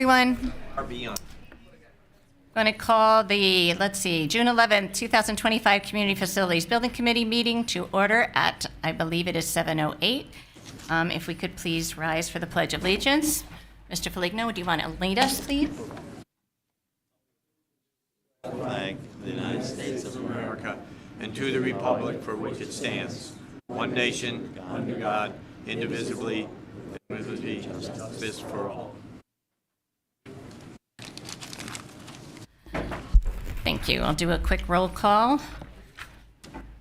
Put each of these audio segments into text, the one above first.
Everyone, Far beyond. I'm going to call the, June 11th, 2025 Community Facilities Building Committee meeting to order at, I believe it is 7:08. If we could please rise for the Pledge of Allegiance. Mr. Foligno, do you want to lead us, please? Flag of the United States of America and to the republic for which it stands, one nation, under God, indivisibly, with liberty and justice for all. Thank you. I'll do a quick roll call.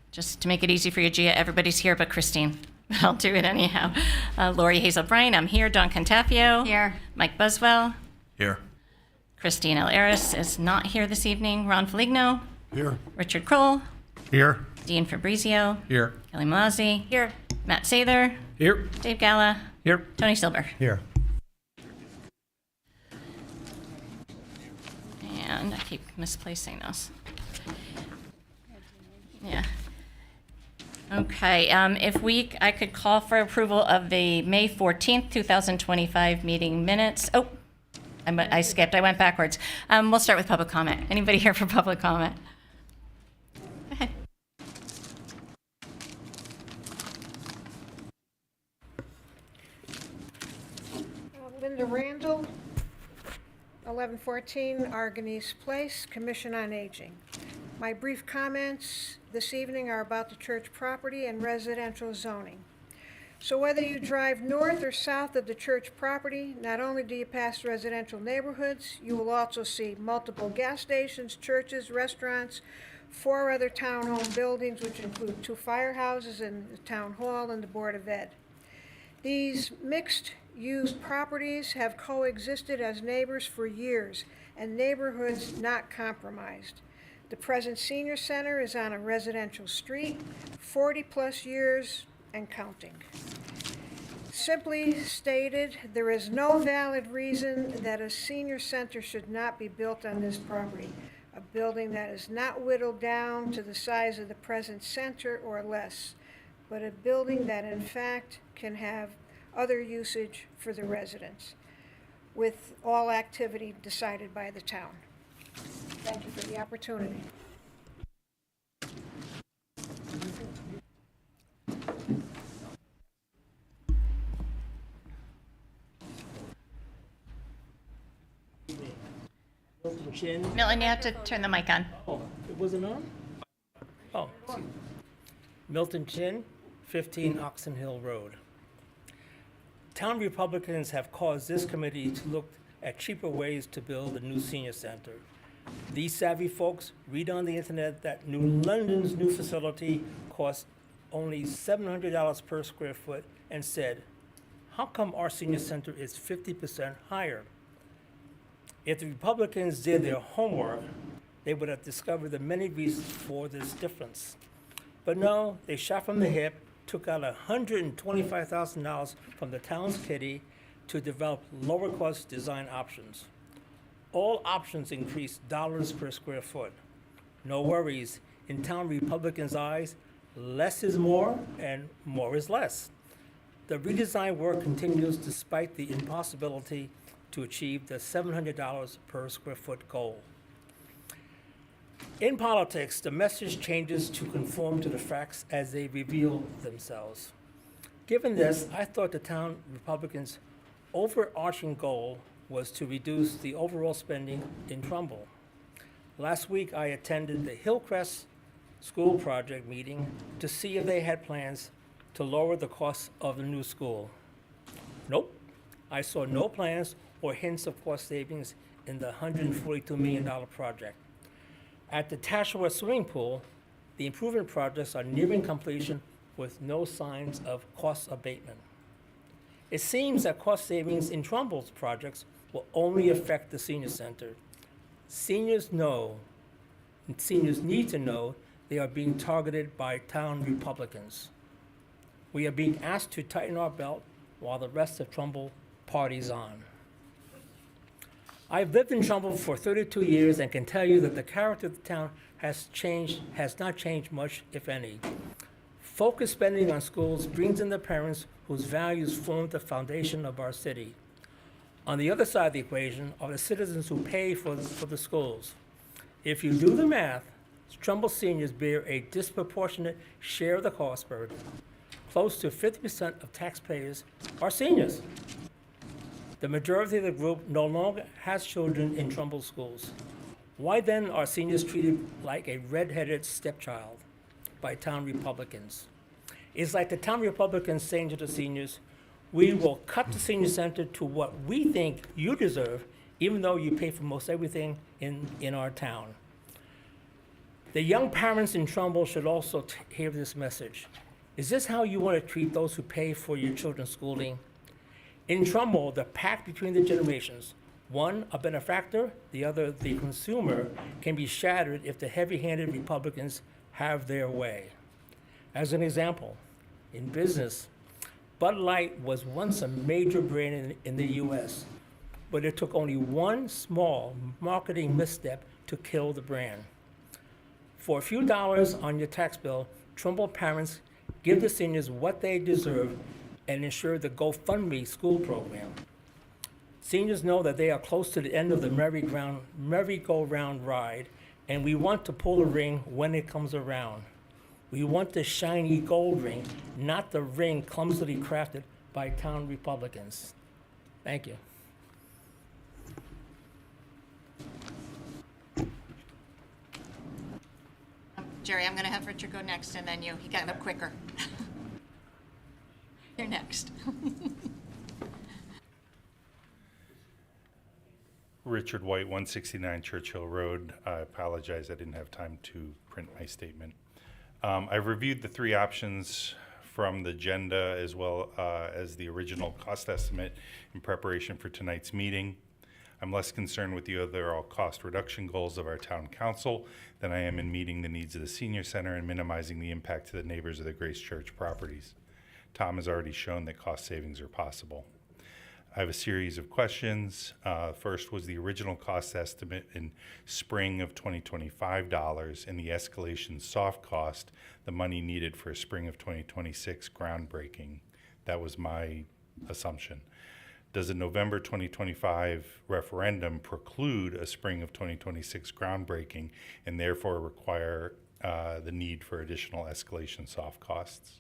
Just to make it easy for you, Gia, everybody's here but Christine. But I'll do it anyhow. Lori Hazel Bryan, I'm here. Dawn Contafio. Here. Mike Buswell. Here. Christine L. Aris is not here this evening. Ron Foligno. Here. Richard Kroll. Here. Dean Fabrizio. Here. Kelly Malazzi. Here. Matt Sather. Here. Dave Galla. Here. Tony Silber. Here. And I keep misplacing those. Yeah. Okay, I could call for approval of the May 14th, 2025 meeting minutes. Oh, I skipped, I went backwards. We'll start with public comment. Anybody here for public comment? Go ahead. Linda Randall, 1114 Argonese Place, Commission on Aging. My brief comments this evening are about the church property and residential zoning. So whether you drive north or south of the church property, not only do you pass residential neighborhoods, you will also see multiple gas stations, churches, restaurants, 4 other townhome buildings, which include 2 firehouses and the town hall and the Board of Ed. These mixed-use properties have coexisted as neighbors for years, and neighborhoods not compromised. The present senior center is on a residential street, 40-plus years and counting. Simply stated, there is no valid reason that a senior center should not be built on this property, a building that is not whittled down to the size of the present center or less, but a building that in fact can have other usage for the residents, with all activity decided by the town. Thank you for the opportunity. Milton Chin. Milton, you have to turn the mic on. Oh, it wasn't on? Oh, excuse me. Milton Chin, 15 Oxon Hill Road. Town Republicans have caused this committee to look at cheaper ways to build a new senior center. These savvy folks read on the internet that New London's new facility costs only $700 per square foot and said, how come our senior center is 50% higher? If the Republicans did their homework, they would have discovered the many reasons for this difference. But no, they shot from the hip, took out $125,000 from the town's kitty to develop lower-cost design options. All options increase dollars per square foot. No worries, in town Republicans' eyes, less is more and more is less. The redesign work continues despite the impossibility to achieve the $700 per square foot goal. In politics, the message changes to conform to the facts as they reveal themselves. Given this, I thought the town Republicans' overarching goal was to reduce the overall spending in Trumbull. Last week, I attended the Hillcrest School Project meeting to see if they had plans to lower the cost of the new school. Nope, I saw no plans or hints of cost savings in the $142 million project. At the Tashua swimming pool, the improvement projects are nearing completion with no signs of cost abatement. It seems that cost savings in Trumbull's projects will only affect the senior center. Seniors need to know they are being targeted by town Republicans. We are being asked to tighten our belt while the rest of Trumbull parties on. I've lived in Trumbull for 32 years and can tell you that the character of the town has not changed much, if any. Focused spending on schools brings in the parents whose values form the foundation of our city. On the other side of the equation are the citizens who pay for the schools. If you do the math, Trumbull seniors bear a disproportionate share of the cost burden. Close to 50% of taxpayers are seniors. The majority of the group no longer has children in Trumbull schools. Why then are seniors treated like a red-headed stepchild by town Republicans? It's like the town Republicans saying to the seniors, we will cut the senior center to what we think you deserve, even though you pay for most everything in our town. The young parents in Trumbull should also hear this message. Is this how you want to treat those who pay for your children's schooling? In Trumbull, the pact between the generations, one a benefactor, the other the consumer, can be shattered if the heavy-handed Republicans have their way. As an example, in business, Bud Light was once a major brand in the US, but it took only one small marketing misstep to kill the brand. For a few dollars on your tax bill, Trumbull parents give the seniors what they deserve and ensure the GoFundMe school program. Seniors know that they are close to the end of the merry-go-round ride, and we want to pull the ring when it comes around. We want the shiny gold ring, not the ring clumsily crafted by town Republicans. Thank you. Jerry, I'm going to have Richard go next, and then you. He got up quicker. You're next. Richard White, 169 Churchill Road. I apologize, I didn't have time to print my statement. I've reviewed the three options from the agenda as well as the original cost estimate in preparation for tonight's meeting. I'm less concerned with the overall cost reduction goals of our town council than I am in meeting the needs of the senior center and minimizing the impact to the neighbors of the Grace Church properties. Tom has already shown that cost savings are possible. I have a series of questions. First was the original cost estimate in spring of 2025 dollars and the escalation soft cost, the money needed for a spring of 2026 groundbreaking. That was my assumption. Does a November 2025 referendum preclude a spring of 2026 groundbreaking and therefore require the need for additional escalation soft costs?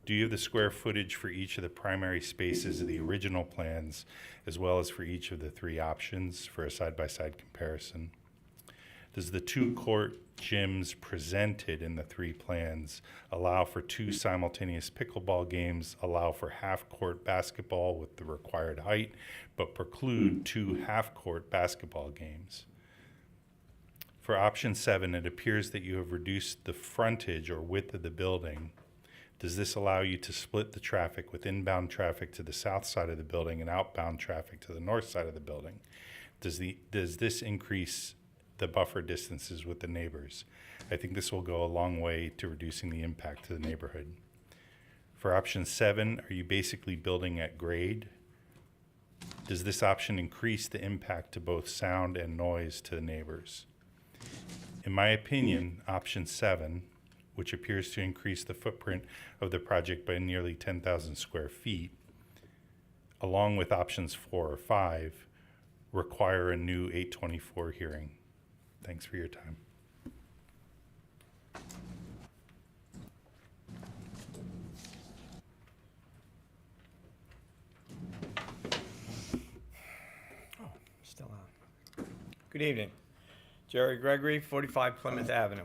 Do you have the square footage for each of the primary spaces of the original plans, as well as for each of the three options for a side-by-side comparison? Does the two court gyms presented in the three plans allow for two simultaneous pickleball games, allow for half-court basketball with the required height, but preclude two half-court basketball games? For option 7, it appears that you have reduced the frontage or width of the building. Does this allow you to split the traffic with inbound traffic to the south side of the building and outbound traffic to the north side of the building? Does this increase the buffer distances with the neighbors? I think this will go a long way to reducing the impact to the neighborhood. For option 7, are you basically building at grade? Does this option increase the impact to both sound and noise to the neighbors? In my opinion, option 7, which appears to increase the footprint of the project by nearly 10,000 square feet, along with options 4 or 5, require a new 824 hearing. Thanks for your time. Still on. Good evening. Jerry Gregory, 45 Plymouth Avenue.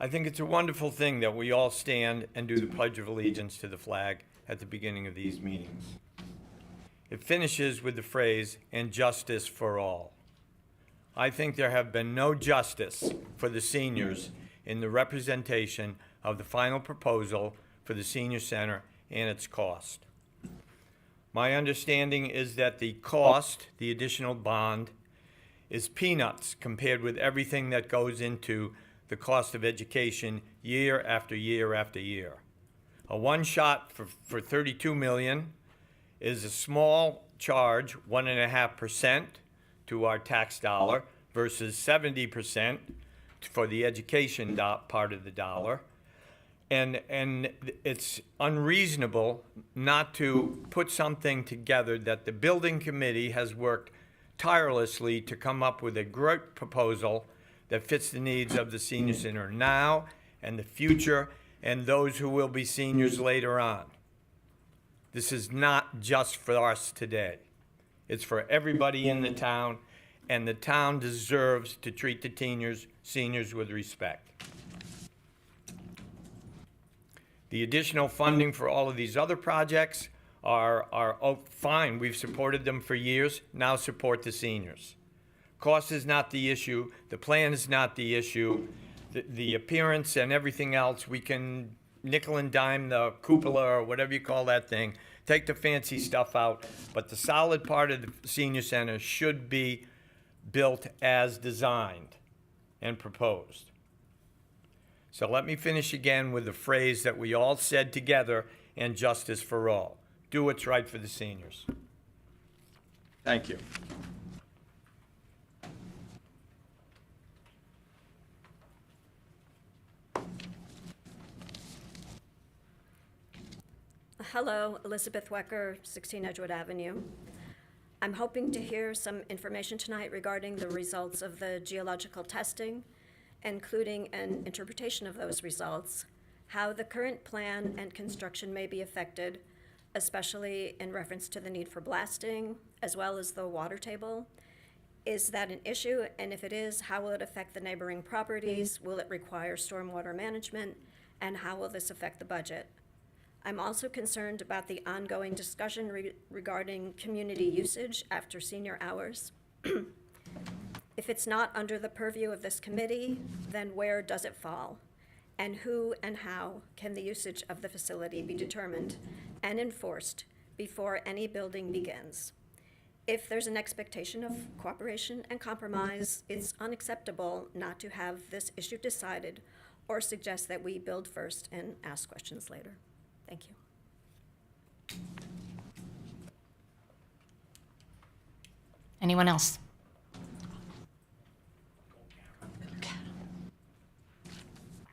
I think it's a wonderful thing that we all stand and do the Pledge of Allegiance to the flag at the beginning of these meetings. It finishes with the phrase, "and justice for all." I think there have been no justice for the seniors in the representation of the final proposal for the senior center and its cost. My understanding is that the cost, the additional bond, is peanuts compared with everything that goes into the cost of education year after year after year. A one-shot for $32 million is a small charge, 1.5% to our tax dollar versus 70% for the education part of the dollar. And it's unreasonable not to put something together that the building committee has worked tirelessly to come up with a great proposal that fits the needs of the senior center now and the future and those who will be seniors later on. This is not just for us today. It's for everybody in the town, and the town deserves to treat the seniors with respect. The additional funding for all of these other projects are fine. We've supported them for years. Now support the seniors. Cost is not the issue. The plan is not the issue. The appearance and everything else, we can nickel and dime the cupola or whatever you call that thing. Take the fancy stuff out. But the solid part of the senior center should be built as designed and proposed. So let me finish again with the phrase that we all said together, and justice for all. Do what's right for the seniors. Thank you. Hello, Elizabeth Wecker, 16 Edgewood Avenue. I'm hoping to hear some information tonight regarding the results of the geological testing, including an interpretation of those results, how the current plan and construction may be affected, especially in reference to the need for blasting, as well as the water table. Is that an issue? And if it is, how will it affect the neighboring properties? Will it require stormwater management? And how will this affect the budget? I'm also concerned about the ongoing discussion regarding community usage after senior hours. If it's not under the purview of this committee, then where does it fall? And who and how can the usage of the facility be determined and enforced before any building begins? If there's an expectation of cooperation and compromise, it's unacceptable not to have this issue decided or suggest that we build first and ask questions later. Thank you. Anyone else?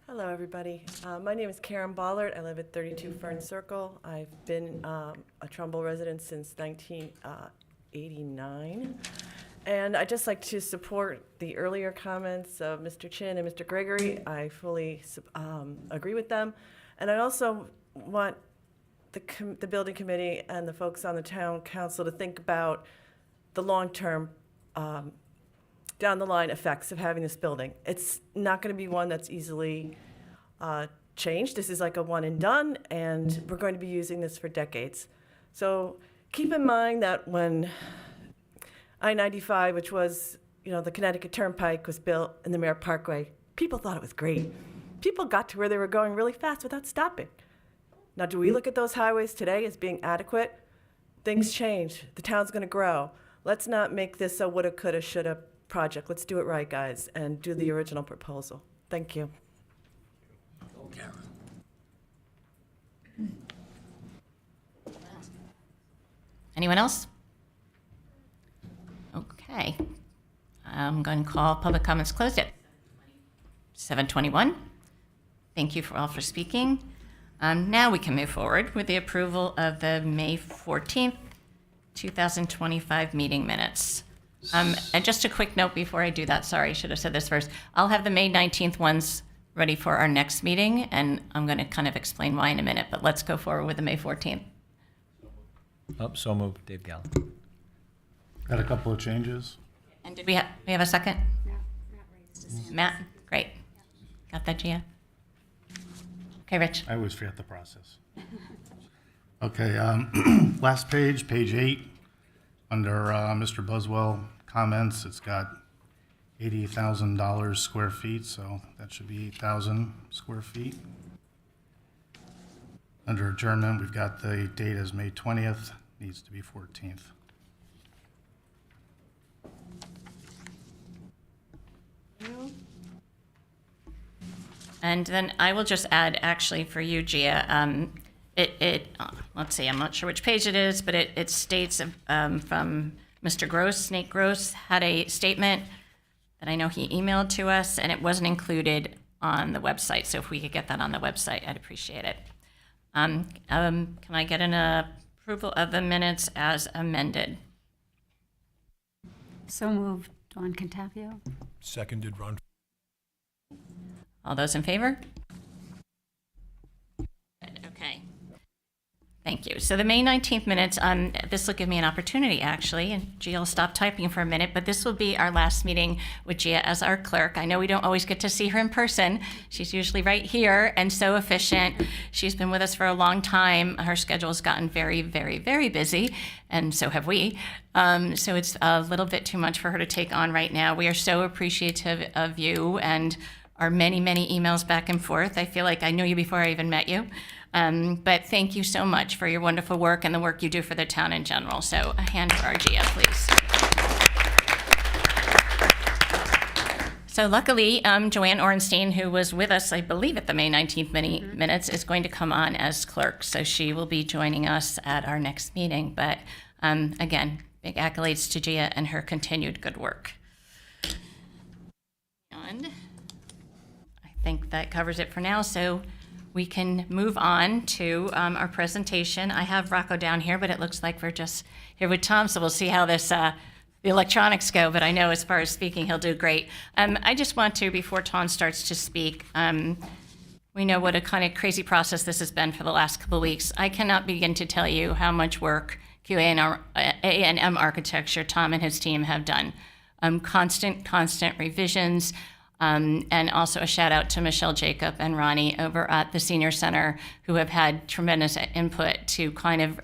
Hello, everybody. My name is Karen Ballard. I live at 32 Fern Circle. I've been a Trumbull resident since 1989. And I'd just like to support the earlier comments of Mr. Chin and Mr. Gregory. I fully agree with them. And I also want the building committee and the folks on the town council to think about the long-term, down the line effects of having this building. It's not going to be one that's easily changed. This is like a one and done, and we're going to be using this for decades. So keep in mind that when I-95, which was, the Connecticut Turnpike, was built in the Merritt Parkway, people thought it was great. People got to where they were going really fast without stopping. Now, do we look at those highways today as being adequate? Things change. The town's going to grow. Let's not make this a woulda, coulda, shoulda project. Let's do it right, guys, and do the original proposal. Thank you. Anyone else? Okay. I'm going to call public comments closed at 7:21. Thank you all for speaking. Now we can move forward with the approval of the May 14th, 2025 meeting minutes. And just a quick note before I do that, sorry, I should have said this first. I'll have the May 19th ones ready for our next meeting, and I'm going to kind of explain why in a minute, but let's go forward with the May 14th. Oh, so moved, Dave Gallo. Got a couple of changes. And did we have a second? Matt, great. Got that, Gia? Okay, Rich. I always forget the process. Okay, last page, page 8, under Mr. Buswell comments, it's got $80,000 square feet, so that should be 8,000 square feet. Under adjournment, we've got the date as May 20th, needs to be 14th. And then I will just add, actually, for you, Gia, let's see, I'm not sure which page it is, but it states from Mr. Gross, Nate Gross, had a statement that I know he emailed to us, and it wasn't included on the website. So if we could get that on the website, I'd appreciate it. Can I get an approval of the minutes as amended? So moved. Dawn Catapio. Seconded, Ron. All those in favor? Okay. Thank you. So the May 19th minutes, this will give me an opportunity, actually, and Gia will stop typing for a minute, but this will be our last meeting with Gia as our clerk. I know we don't always get to see her in person. She's usually right here and so efficient. She's been with us for a long time. Her schedule's gotten very, very, very busy, and so have we. So it's a little bit too much for her to take on right now. We are so appreciative of you and our many, many emails back and forth. I feel like I knew you before I even met you. But thank you so much for your wonderful work and the work you do for the town in general. So a hand for our Gia, please. So luckily, Joanne Orenstein, who was with us, I believe, at the May 19th minutes, is going to come on as clerk. So she will be joining us at our next meeting. But again, big accolades to Gia and her continued good work. And I think that covers it for now. So we can move on to our presentation. I have Rocco down here, but it looks like we're just here with Tom, so we'll see how this the electronics go, but I know as far as speaking, he'll do great. I just want to, before Tom starts to speak, we know what a kind of crazy process this has been for the last couple of weeks. I cannot begin to tell you how much work A&M Architecture, Tom and his team have done. Constant revisions, and also a shout out to Michelle Jacob and Ronnie over at the Senior Center, who have had tremendous input to kind of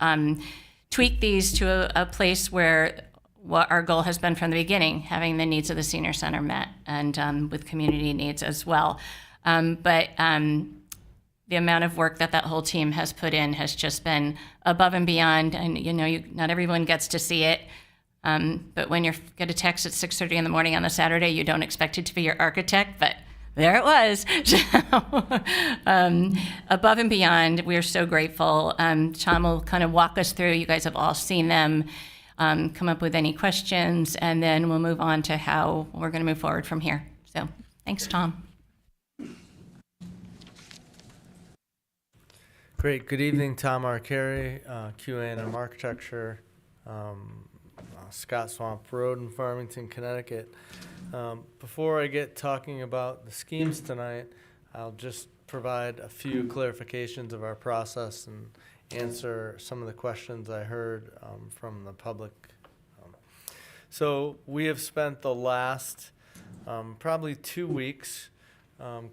tweak these to a place where what our goal has been from the beginning, having the needs of the Senior Center met, and with community needs as well. But the amount of work that whole team has put in has just been above and beyond, and not everyone gets to see it. But when you get a text at 6:30 in the morning on a Saturday, you don't expect it to be your architect, but there it was. Above and beyond, we are so grateful. Tom will kind of walk us through. You guys have all seen them. Come up with any questions, and then we'll move on to how we're going to move forward from here. So thanks, Tom. Great. Good evening, Tom Arcari, QA&M Architecture. Scott Swamp Road in Farmington, Connecticut. Before I get talking about the schemes tonight, I'll just provide a few clarifications of our process and answer some of the questions I heard from the public. So we have spent the last probably 2 weeks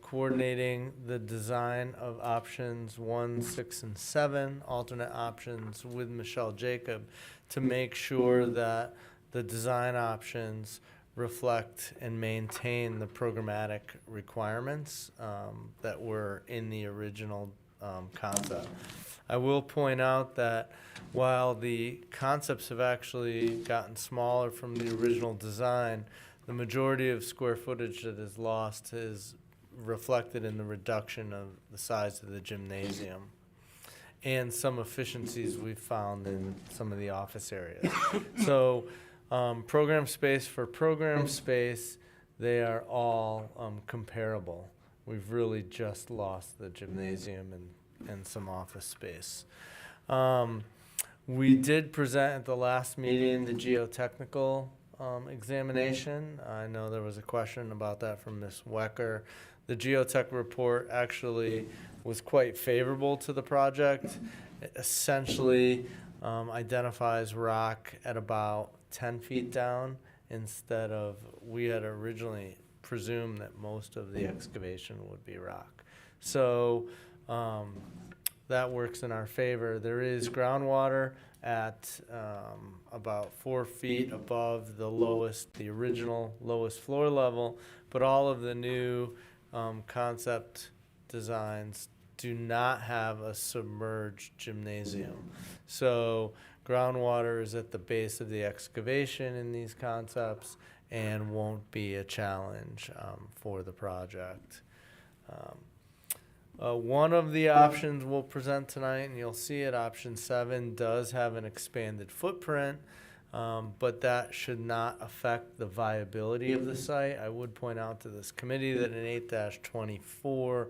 coordinating the design of options 1, 6, and 7, alternate options with Michelle Jacob, to make sure that the design options reflect and maintain the programmatic requirements that were in the original concept. I will point out that while the concepts have actually gotten smaller from the original design, the majority of square footage that is lost is reflected in the reduction of the size of the gymnasium and some efficiencies we've found in some of the office areas. So program space for program space, they are all comparable. We've really just lost the gymnasium and some office space. We did present at the last meeting the geotechnical examination. I know there was a question about that from Ms. Wecker. The geotech report actually was quite favorable to the project. It essentially identifies rock at about 10 feet down instead of, we had originally presumed that most of the excavation would be rock. So that works in our favor. There is groundwater at about 4 feet above the original lowest floor level, but all of the new concept designs do not have a submerged gymnasium. So groundwater is at the base of the excavation in these concepts and won't be a challenge for the project. One of the options we'll present tonight, and you'll see it, option 7 does have an expanded footprint. but that should not affect the viability of the site. I would point out to this committee that an 8-24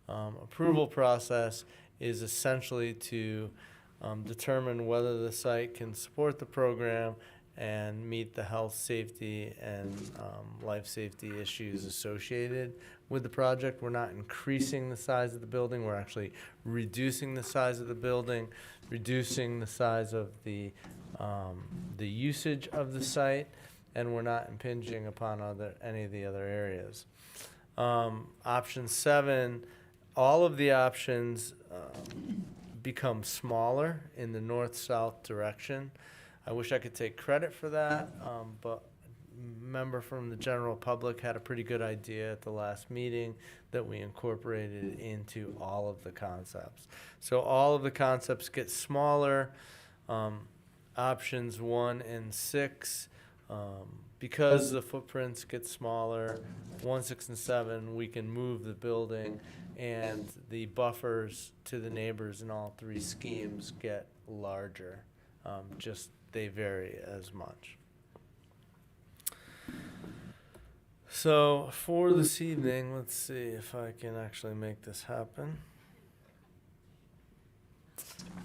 approval process is essentially to determine whether the site can support the program and meet the health, safety, and life safety issues associated with the project. We're not increasing the size of the building, we're actually reducing the size of the building, reducing the size of the usage of the site, and we're not impinging upon any of the other areas. Option 7, all of the options become smaller in the north-south direction. I wish I could take credit for that, but a member from the general public had a pretty good idea at the last meeting that we incorporated into all of the concepts. So all of the concepts get smaller. Options 1 and 6, because the footprints get smaller, 1, 6, and 7, we can move the building, and the buffers to the neighbors in all 3 schemes get larger. Just they vary as much. So for this evening, let's see if I can actually make this happen.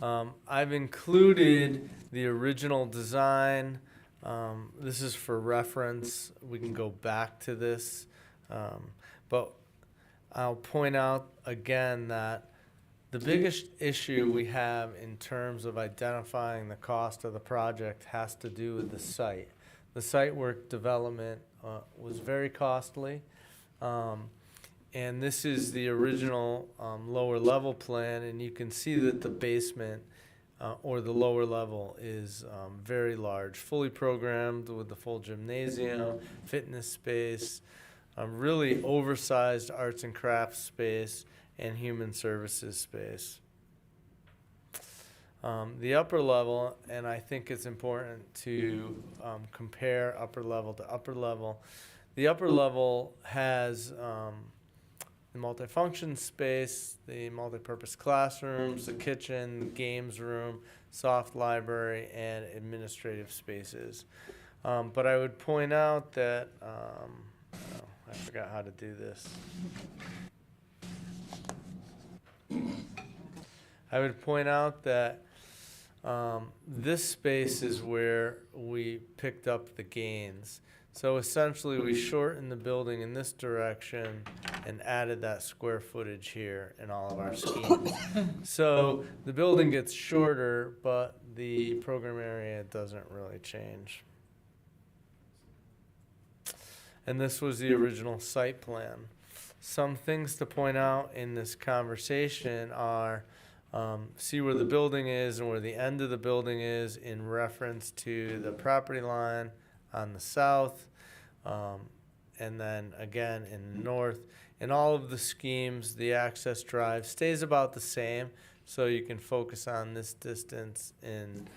I've included the original design. This is for reference. We can go back to this. But I'll point out again that the biggest issue we have in terms of identifying the cost of the project has to do with the site. The site work development was very costly. And this is the original lower level plan, and you can see that the basement or the lower level is very large, fully programmed with the full gymnasium, fitness space, really oversized arts and crafts space, and human services space. The upper level, and I think it's important to compare upper level to upper level. The upper level has the multifunction space, the multipurpose classrooms, the kitchen, the games room, soft library, and administrative spaces. But I would point out that, I forgot how to do this. I would point out that this space is where we picked up the gains. So essentially, we shortened the building in this direction and added that square footage here in all of our schemes. So the building gets shorter, but the program area doesn't really change. And this was the original site plan. Some things to point out in this conversation are see where the building is and where the end of the building is in reference to the property line on the south, and then again in the north. In all of the schemes, the access drive stays about the same, so you can focus on this distance in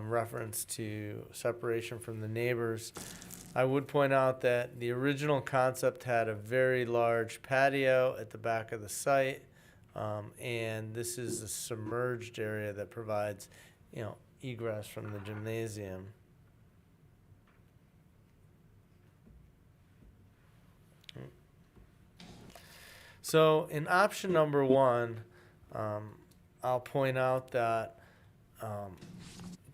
reference to separation from the neighbors. I would point out that the original concept had a very large patio at the back of the site, and this is a submerged area that provides, egress from the gymnasium. So in option number 1, I'll point out that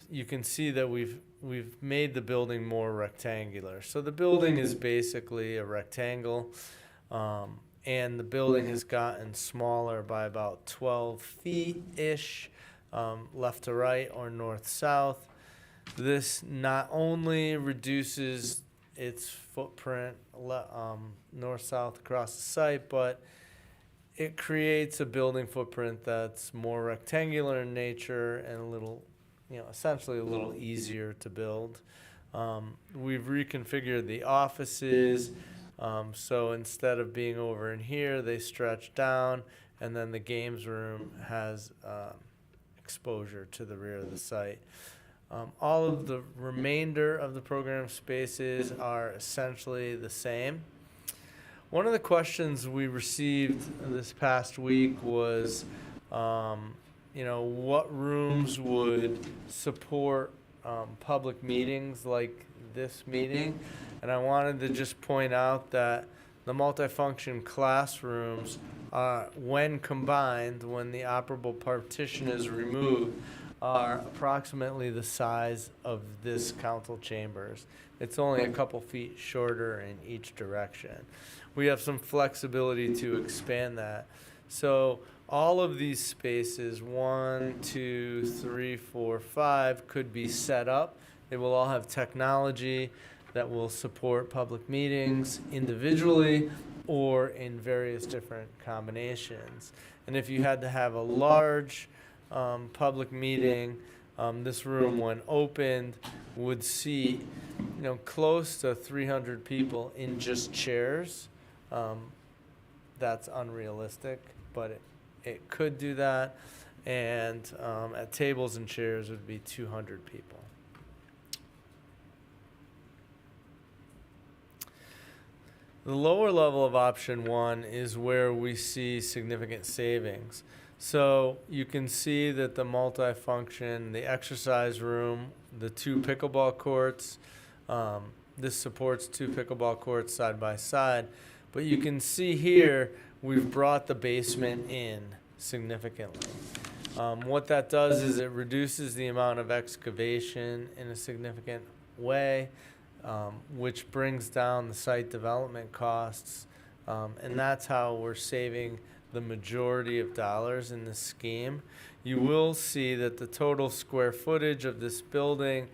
you can see that we've made the building more rectangular. So the building is basically a rectangle, and the building has gotten smaller by about 12 feet-ish, left to right or north-south. This not only reduces its footprint north-south across the site, but it creates a building footprint that's more rectangular in nature and a little, essentially a little easier to build. We've reconfigured the offices, so instead of being over in here, they stretch down, and then the games room has exposure to the rear of the site. All of the remainder of the program spaces are essentially the same. One of the questions we received this past week was, what rooms would support public meetings like this meeting. And I wanted to just point out that the multifunction classrooms, when combined, when the operable partition is removed, are approximately the size of this council chambers. It's only a couple feet shorter in each direction. We have some flexibility to expand that. So all of these spaces, 1, 2, 3, 4, 5, could be set up. They will all have technology that will support public meetings individually or in various different combinations. And if you had to have a large public meeting, this room, when opened, would seat, close to 300 people in just chairs. That's unrealistic, but it could do that. And at tables and chairs would be 200 people. The lower level of option 1 is where we see significant savings. So you can see that the multifunction, the exercise room, the 2 pickleball courts, this supports 2 pickleball courts side by side. But you can see here, we've brought the basement in significantly. What that does is it reduces the amount of excavation in a significant way, which brings down the site development costs. And that's how we're saving the majority of dollars in this scheme. You will see that the total square footage of this building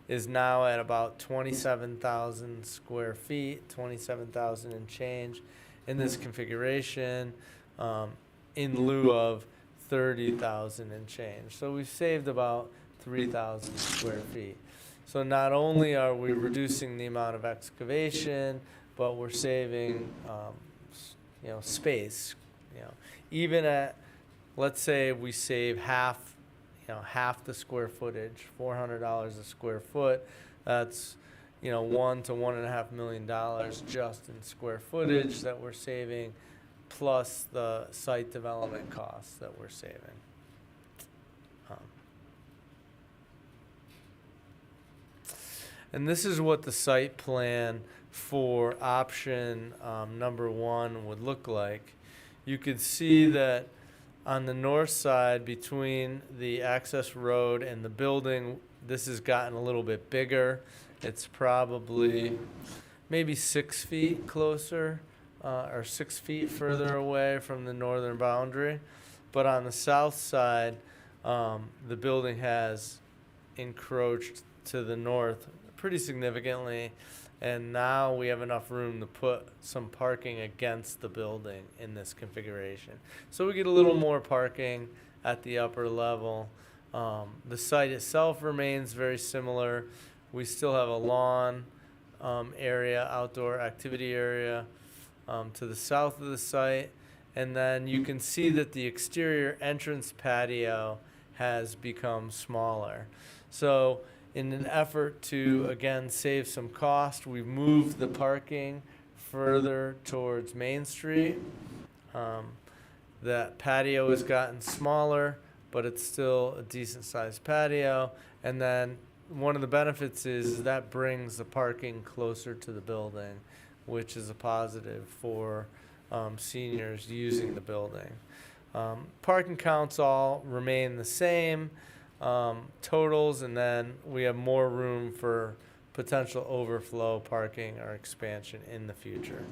is now at about 27,000 square feet, 27,000 and change in this configuration, in lieu of 30,000 and change. So we've saved about 3,000 square feet. So not only are we reducing the amount of excavation, but we're saving, space. Even at, let's say we save half the square footage, $400 a square foot. That's, $1 to $1.5 million just in square footage that we're saving, plus the site development costs that we're saving. And this is what the site plan for option number 1 would look like. You could see that on the north side, between the access road and the building, this has gotten a little bit bigger. It's probably maybe 6 feet closer, or 6 feet further away from the northern boundary. But on the south side, the building has encroached to the north pretty significantly. And now we have enough room to put some parking against the building in this configuration. So we get a little more parking at the upper level. The site itself remains very similar. We still have a lawn area, outdoor activity area to the south of the site. And then you can see that the exterior entrance patio has become smaller. So in an effort to, again, save some cost, we've moved the parking further towards Main Street. That patio has gotten smaller, but it's still a decent-sized patio. And then one of the benefits is that brings the parking closer to the building, which is a positive for seniors using the building. Parking counts all remain the same. Totals, and then we have more room for potential overflow parking or expansion in the future.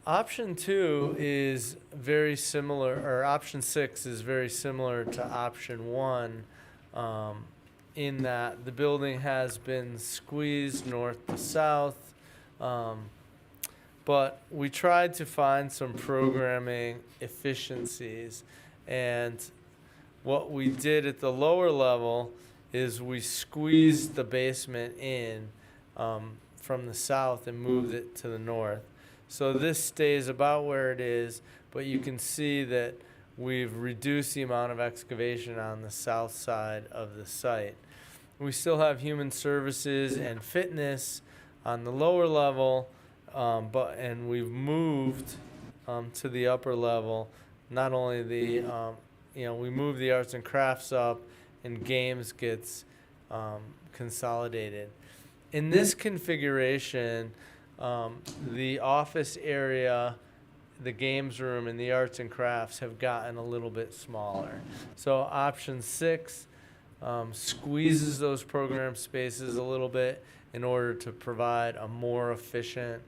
Option 2 is very similar, or option 6 is very similar to option 1, in that the building has been squeezed north to south. But we tried to find some programming efficiencies. And what we did at the lower level is we squeezed the basement in from the south and moved it to the north. So this stays about where it is, but you can see that we've reduced the amount of excavation on the south side of the site. We still have human services and fitness on the lower level. And we've moved to the upper level, not only the we move the arts and crafts up and games gets consolidated. In this configuration, the office area, the games room, and the arts and crafts have gotten a little bit smaller. So option 6 squeezes those program spaces a little bit in order to provide a more efficient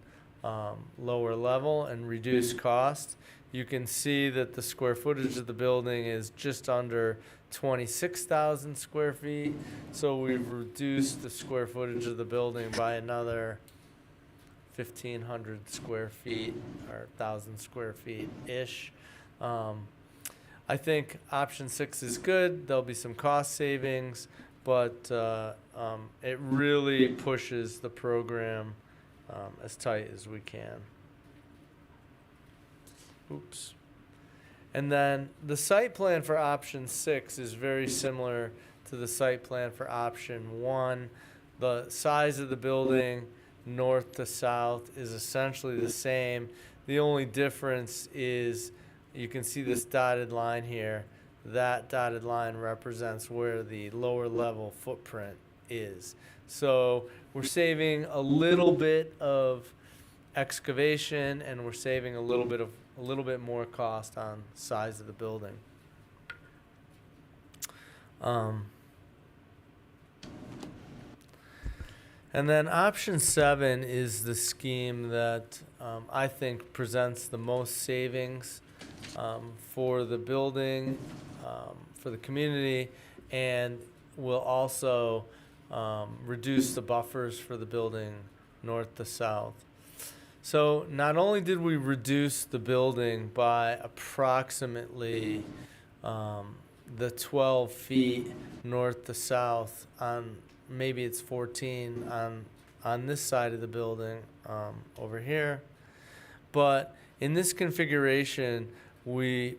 lower level and reduce cost. You can see that the square footage of the building is just under 26,000 square feet. So we've reduced the square footage of the building by another 1,500 square feet or 1,000 square feet-ish. I think option 6 is good. There'll be some cost savings, but it really pushes the program as tight as we can. Oops. And then the site plan for option 6 is very similar to the site plan for option 1. The size of the building, north to south, is essentially the same. The only difference is you can see this dotted line here. That dotted line represents where the lower level footprint is. So we're saving a little bit of excavation, and we're saving a little bit more cost on size of the building. And then option 7 is the scheme that I think presents the most savings for the building, for the community, and will also reduce the buffers for the building north to south. So not only did we reduce the building by approximately the 12 feet north to south, on maybe it's 14 on this side of the building over here, but in this configuration we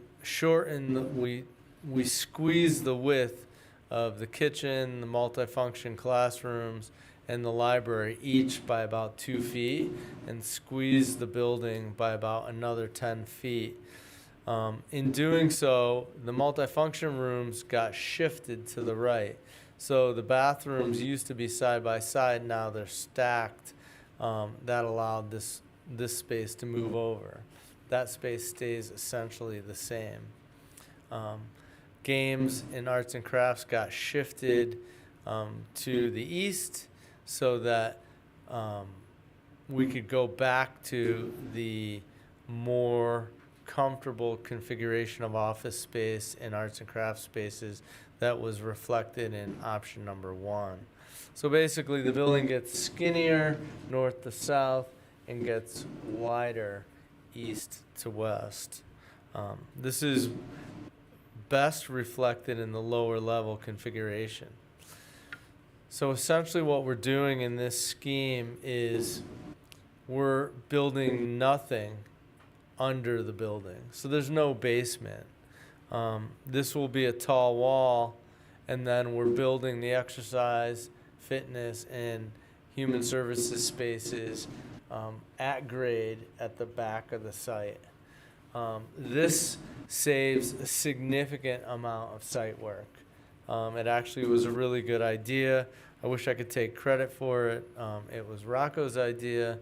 we squeeze the width of the kitchen, the multifunction classrooms, and the library each by about 2 feet, and squeeze the building by about another 10 feet. In doing so, the multifunction rooms got shifted to the right. So the bathrooms used to be side by side, now they're stacked. That allowed this space to move over. That space stays essentially the same. Games and arts and crafts got shifted to the east so that we could go back to the more comfortable configuration of office space and arts and crafts spaces that was reflected in option number 1. So basically the building gets skinnier north to south and gets wider east to west. This is best reflected in the lower level configuration. So essentially what we're doing in this scheme is we're building nothing under the building. So there's no basement. This will be a tall wall, and then we're building the exercise, fitness, and human services spaces at grade at the back of the site. This saves a significant amount of site work. It actually was a really good idea. I wish I could take credit for it. It was Rocco's idea.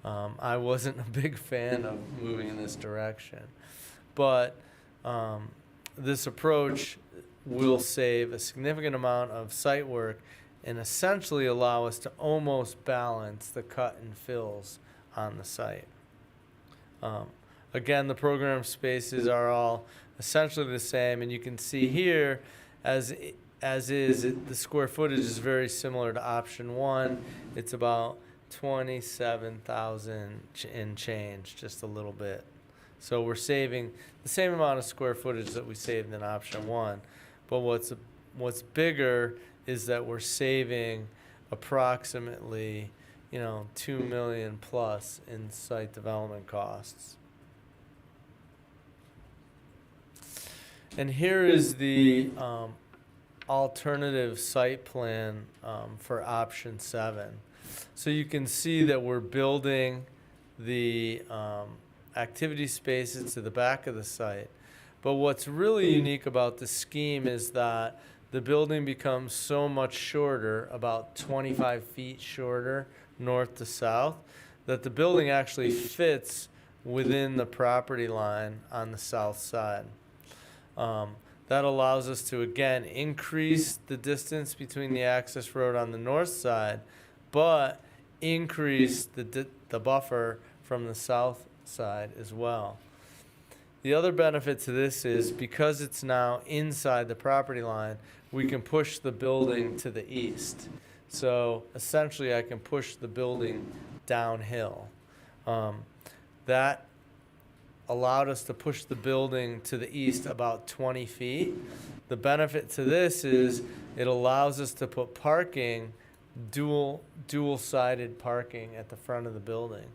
I wasn't a big fan of moving in this direction. But this approach will save a significant amount of site work and essentially allow us to almost balance the cut and fills on the site. Again, the program spaces are all essentially the same, and you can see here, the square footage is very similar to option 1. It's about 27,000 and change, just a little bit. So we're saving the same amount of square footage that we saved in option 1. But what's bigger is that we're saving approximately, $2 million plus in site development costs. And here is the alternative site plan for option 7. So you can see that we're building the activity spaces to the back of the site, But what's really unique about the scheme is that the building becomes so much shorter, about 25 feet shorter north to south, that the building actually fits within the property line on the south side. That allows us to, again, increase the distance between the access road on the north side, but increase the buffer from the south side as well. The other benefit to this is because it's now inside the property line, we can push the building to the east. So essentially, I can push the building downhill. That allowed us to push the building to the east about 20 feet. The benefit to this is it allows us to put parking, dual-sided parking at the front of the building.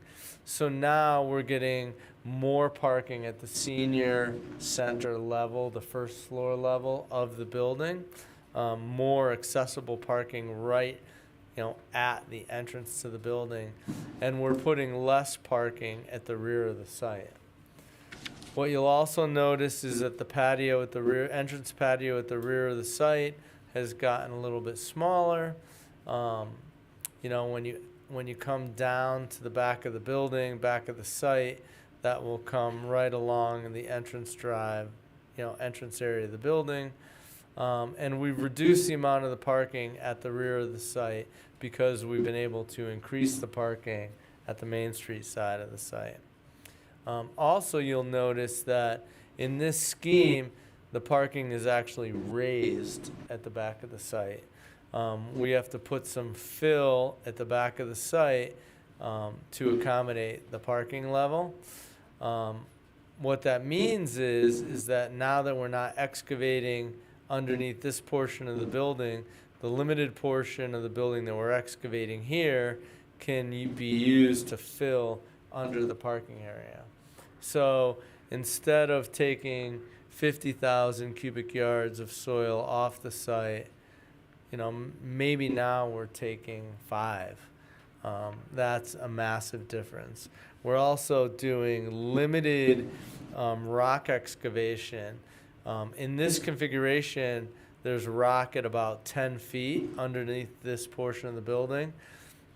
So now we're getting more parking at the senior center level, the first floor level of the building, more accessible parking right, at the entrance to the building, and we're putting less parking at the rear of the site. What you'll also notice is that the patio at the rear, entrance patio at the rear of the site has gotten a little bit smaller. When you come down to the back of the building, back of the site, that will come right along the entrance drive, entrance area of the building. And we've reduced the amount of the parking at the rear of the site because we've been able to increase the parking at the Main Street side of the site. Also, you'll notice that in this scheme, the parking is actually raised at the back of the site. We have to put some fill at the back of the site to accommodate the parking level. What that means is that now that we're not excavating underneath this portion of the building, the limited portion of the building that we're excavating here can be used to fill under the parking area. So instead of taking 50,000 cubic yards of soil off the site, maybe now we're taking 5. That's a massive difference. We're also doing limited rock excavation. In this configuration, there's rock at about 10 feet underneath this portion of the building.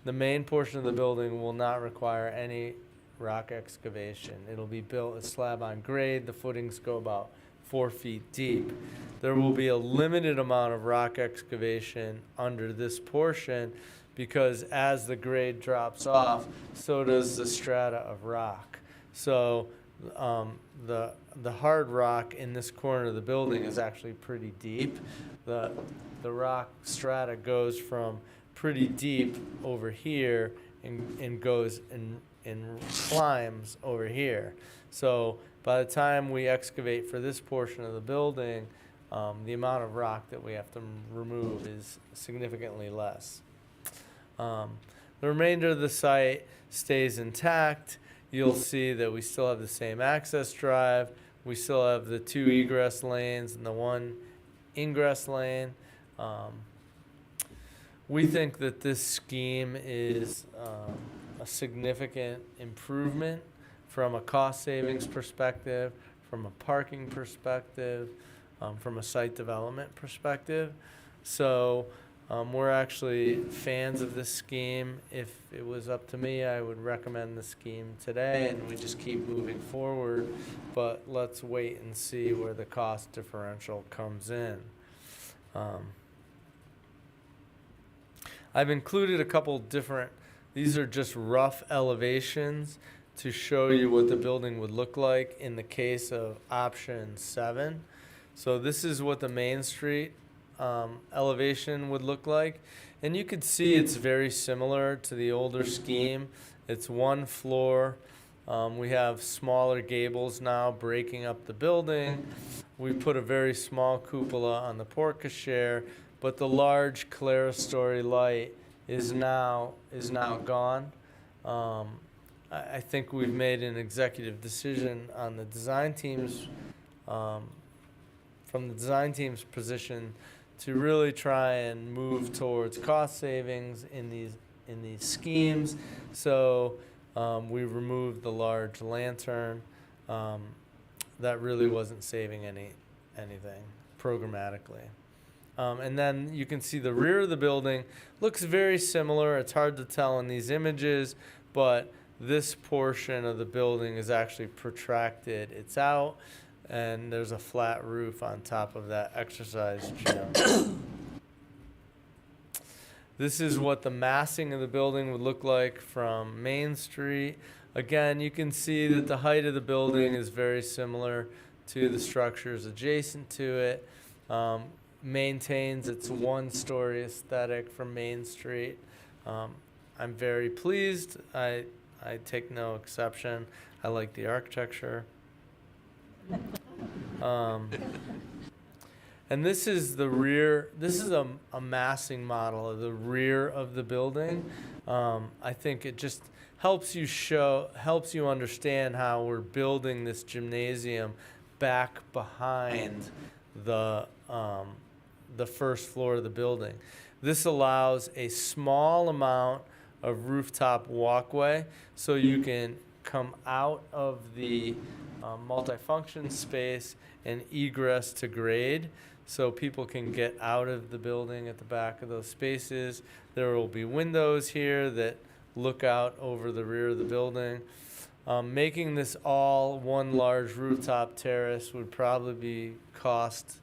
The main portion of the building will not require any rock excavation. It'll be built as slab on grade. The footings go about 4 feet deep. There will be a limited amount of rock excavation under this portion because as the grade drops off, so does the strata of rock. So the hard rock in this corner of the building is actually pretty deep. The rock strata goes from pretty deep over here and goes and climbs over here. So by the time we excavate for this portion of the building, the amount of rock that we have to remove is significantly less. The remainder of the site stays intact. You'll see that we still have the same access drive. We still have the 2 egress lanes and the 1 ingress lane. We think that this scheme is a significant improvement from a cost savings perspective, from a parking perspective, from a site development perspective. So we're actually fans of this scheme. If it was up to me, I would recommend the scheme today and we just keep moving forward. But let's wait and see where the cost differential comes in. I've included a couple different, these are just rough elevations to show you what the building would look like in the case of option 7. So this is what the Main Street elevation would look like. And you could see it's very similar to the older scheme. It's 1 floor. We have smaller gables now breaking up the building. We put a very small cupola on the porte cochere, but the large clerestory light is now gone. I think we've made an executive decision on the design teams, from the design team's position, to really try and move towards cost savings in these schemes. So we removed the large lantern. that really wasn't saving anything programmatically. And then you can see the rear of the building looks very similar. It's hard to tell in these images, but this portion of the building is actually protracted. It's out, and there's a flat roof on top of that exercise gym. This is what the massing of the building would look like from Main Street. Again, you can see that the height of the building is very similar to the structures adjacent to it. Maintains its one-story aesthetic from Main Street. I'm very pleased. I take no exception. I like the architecture. And this is the rear. This is a massing model of the rear of the building. I think it just helps you understand how we're building this gymnasium back behind the first floor of the building. This allows a small amount of rooftop walkway, so you can come out of the multifunction space and egress to grade, so people can get out of the building at the back of those spaces. There will be windows here that look out over the rear of the building. Making this all one large rooftop terrace would probably be cost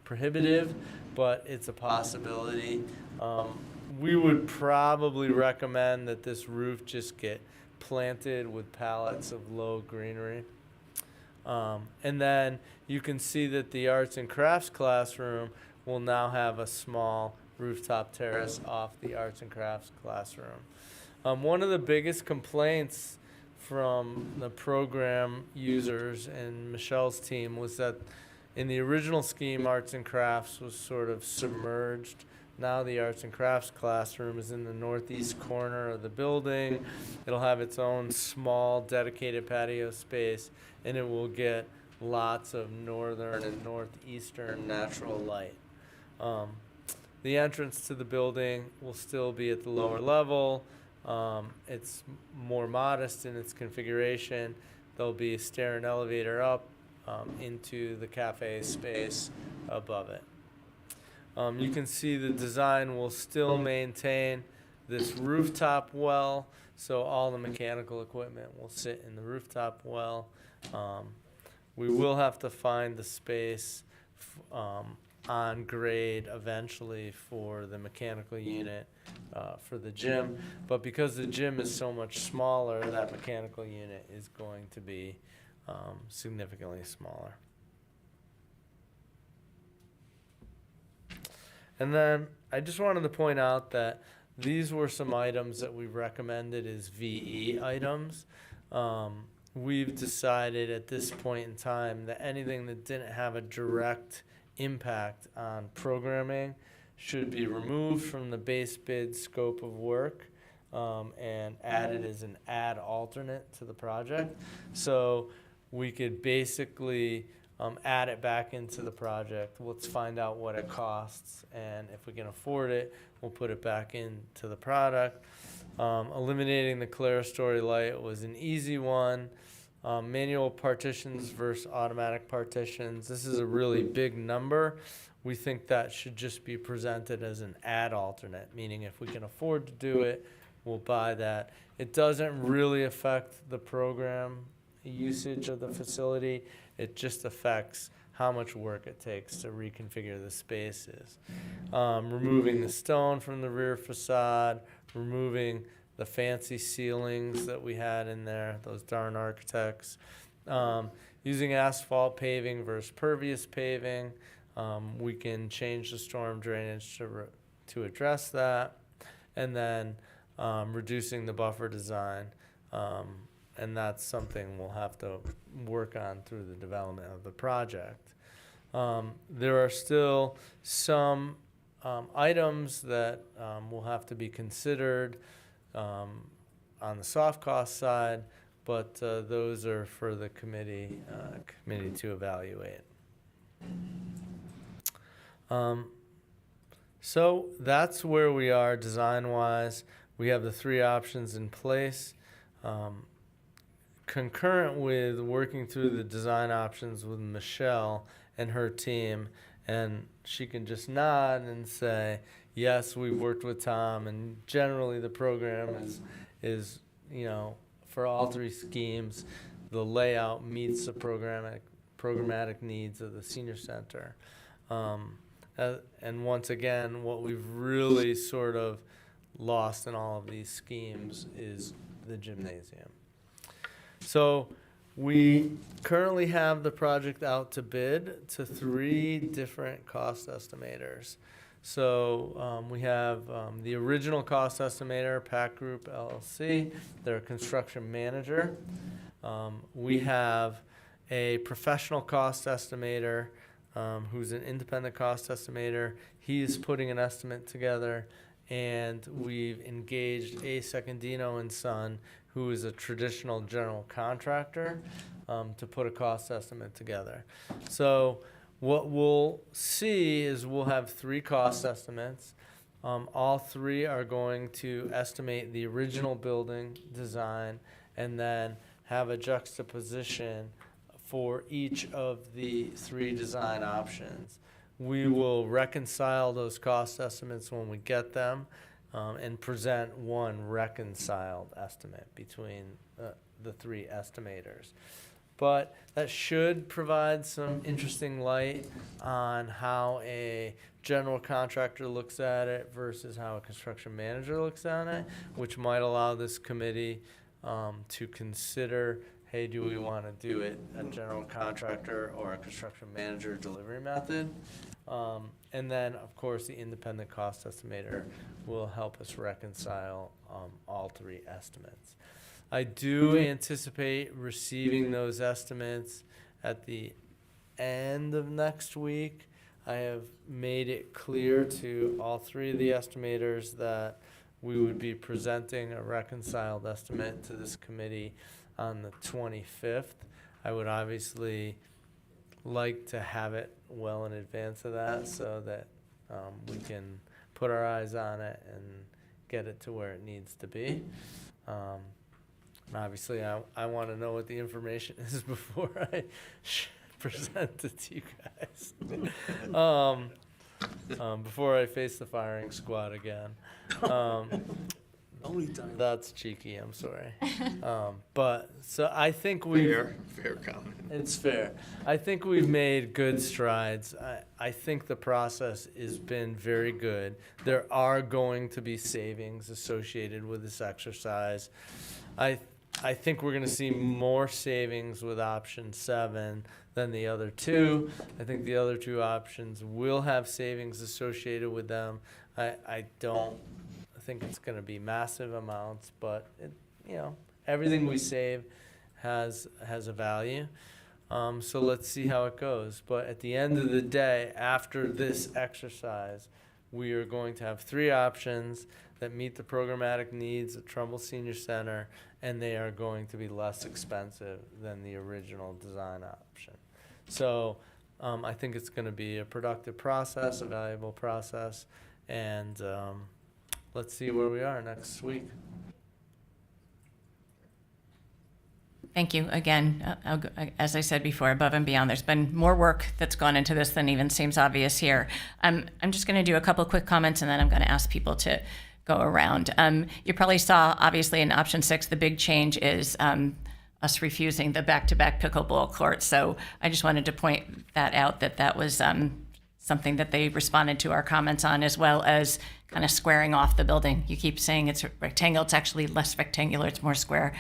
prohibitive, but it's a possibility. We would probably recommend that this roof just get planted with pallets of low greenery. And then you can see that the arts and crafts classroom will now have a small rooftop terrace off the arts and crafts classroom. One of the biggest complaints from the program users and Michelle's team was that in the original scheme, arts and crafts was sort of submerged. Now the arts and crafts classroom is in the northeast corner of the building. It'll have its own small dedicated patio space, and it will get lots of northern and northeastern natural light. The entrance to the building will still be at the lower level. It's more modest in its configuration. There'll be a stair and elevator up into the cafe space above it. You can see the design will still maintain this rooftop well, so all the mechanical equipment will sit in the rooftop well. We will have to find the space on grade eventually for the mechanical unit for the gym, but because the gym is so much smaller, that mechanical unit is going to be significantly smaller. And then I just wanted to point out that these were some items that we recommended as VE items. We've decided at this point in time that anything that didn't have a direct impact on programming should be removed from the base bid scope of work and added as an add alternate to the project. So we could basically add it back into the project. Let's find out what it costs, and if we can afford it, we'll put it back into the product. Eliminating the clerestory light was an easy one. Manual partitions versus automatic partitions. This is a really big number. We think that should just be presented as an add alternate, meaning if we can afford to do it, we'll buy that. It doesn't really affect the program usage of the facility. It just affects how much work it takes to reconfigure the spaces. Removing the stone from the rear facade, removing the fancy ceilings that we had in there, those darn architects. Using asphalt paving versus pervious paving. We can change the storm drainage to address that. And then reducing the buffer design. And that's something we'll have to work on through the development of the project. There are still some items that will have to be considered on the soft cost side, but those are for the committee to evaluate. So that's where we are design-wise. We have the three options in place. concurrent with working through the design options with Michelle and her team, and she can just nod and say, yes, we've worked with Tom, and generally the program is for all three schemes, the layout meets the programmatic needs of the senior center. And once again, what we've really sort of lost in all of these schemes is the gymnasium. So we currently have the project out to bid to 3 different cost estimators. So we have the original cost estimator, Pack Group LLC. They're a construction manager. We have a professional cost estimator who's an independent cost estimator. He's putting an estimate together, and we've engaged A. Secondino and Son, who is a traditional general contractor, to put a cost estimate together. So what we'll see is we'll have 3 cost estimates. All 3 are going to estimate the original building design and then have a juxtaposition for each of the 3 design options. We will reconcile those cost estimates when we get them, and present one reconciled estimate between the 3 estimators. But that should provide some interesting light on how a general contractor looks at it versus how a construction manager looks at it, which might allow this committee to consider, hey, do we want to do it a general contractor or a construction manager delivery method? And then, of course, the independent cost estimator will help us reconcile all 3 estimates. I do anticipate receiving those estimates at the end of next week. I have made it clear to all 3 of the estimators that we would be presenting a reconciled estimate to this committee on the 25th. I would obviously like to have it well in advance of that so that we can put our eyes on it and get it to where it needs to be. And obviously, I want to know what the information is before I present it to you guys. Before I face the firing squad again. That's cheeky, I'm sorry. But, so I think Fair comment. it's fair. I think we've made good strides. I think the process has been very good. There are going to be savings associated with this exercise. I think we're going to see more savings with option 7 than the other 2. I think the other 2 options will have savings associated with them. I don't think it's going to be massive amounts, but everything we save has a value. So let's see how it goes. But at the end of the day, after this exercise, we are going to have 3 options that meet the programmatic needs of Trumbull Senior Center, and they are going to be less expensive than the original design option. So I think it's going to be a productive process, a valuable process, and let's see where we are next week. Thank you. Again, as I said before, above and beyond, there's been more work that's gone into this than even seems obvious here. I'm just going to do a couple quick comments, and then I'm going to ask people to go around. You probably saw, obviously, in option 6, the big change is us refusing the back-to-back pickleball court. So I just wanted to point that out, that was something that they responded to our comments on, as well as kind of squaring off the building. You keep saying it's rectangle. It's actually less rectangular. It's more square.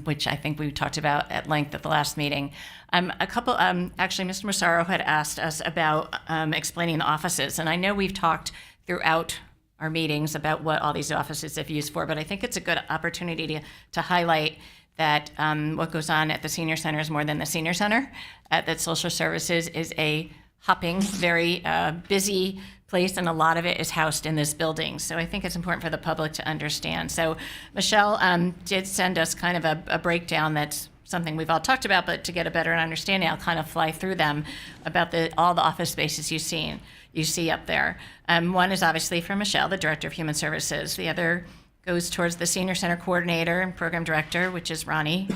Which I think we talked about at length at the last meeting. Actually, Mr. Massaro had asked us about explaining the offices, and I know we've talked throughout our meetings about what all these offices have used for, but I think it's a good opportunity to highlight that what goes on at the senior center is more than the senior center, that social services is a hopping, very busy place, and a lot of it is housed in this building. So I think it's important for the public to understand. So Michelle did send us kind of a breakdown that's something we've all talked about, but to get a better understanding, I'll kind of fly through them about all the office spaces you see up there. One is obviously from Michelle, the Director of Human Services. The other goes towards the senior center coordinator and program director, which is Ronnie,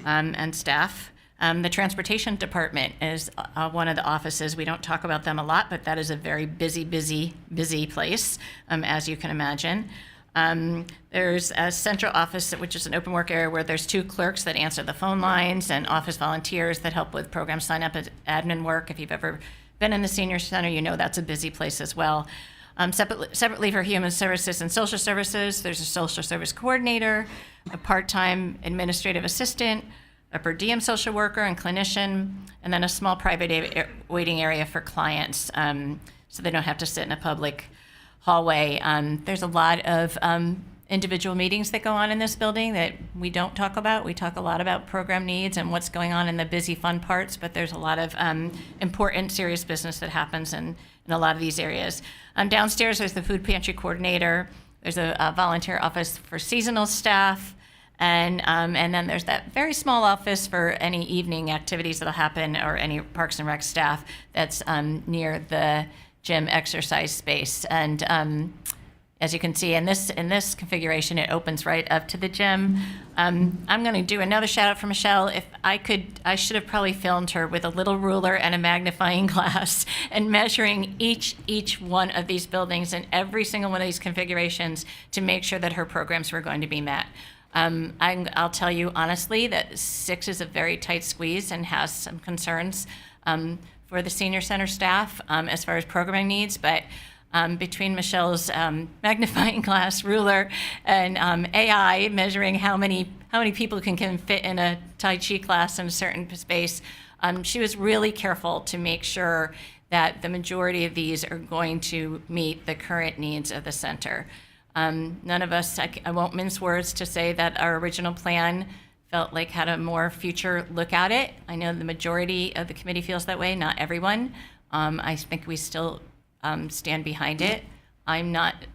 and staff. The transportation department is one of the offices. We don't talk about them a lot, but that is a very busy place, as you can imagine. There's a central office, which is an open work area where there's 2 clerks that answer the phone lines and office volunteers that help with program sign up and admin work. If you've ever been in the senior center, you know that's a busy place as well. Separately for human services and social services, there's a social service coordinator, a part-time administrative assistant, a per diem social worker and clinician, and then a small private waiting area for clients, so they don't have to sit in a public hallway. There's a lot of individual meetings that go on in this building that we don't talk about. We talk a lot about program needs and what's going on in the busy, fun parts, but there's a lot of important, serious business that happens in a lot of these areas. Downstairs, there's the food pantry coordinator. There's a volunteer office for seasonal staff. And then there's that very small office for any evening activities that'll happen or any Parks and Rec staff that's near the gym exercise space. And as you can see in this configuration, it opens right up to the gym. I'm going to do another shout out for Michelle. If I could, I should have probably filmed her with a little ruler and a magnifying glass and measuring each one of these buildings and every single one of these configurations to make sure that her programs were going to be met. I'll tell you honestly that 6 is a very tight squeeze and has some concerns for the senior center staff as far as programming needs, but between Michelle's magnifying glass ruler and AI measuring how many people can fit in a Tai Chi class in a certain space, she was really careful to make sure that the majority of these are going to meet the current needs of the center. None of us, I won't mince words to say that our original plan felt like had a more future look at it. I know the majority of the committee feels that way, not everyone. I think we still stand behind it. I'm not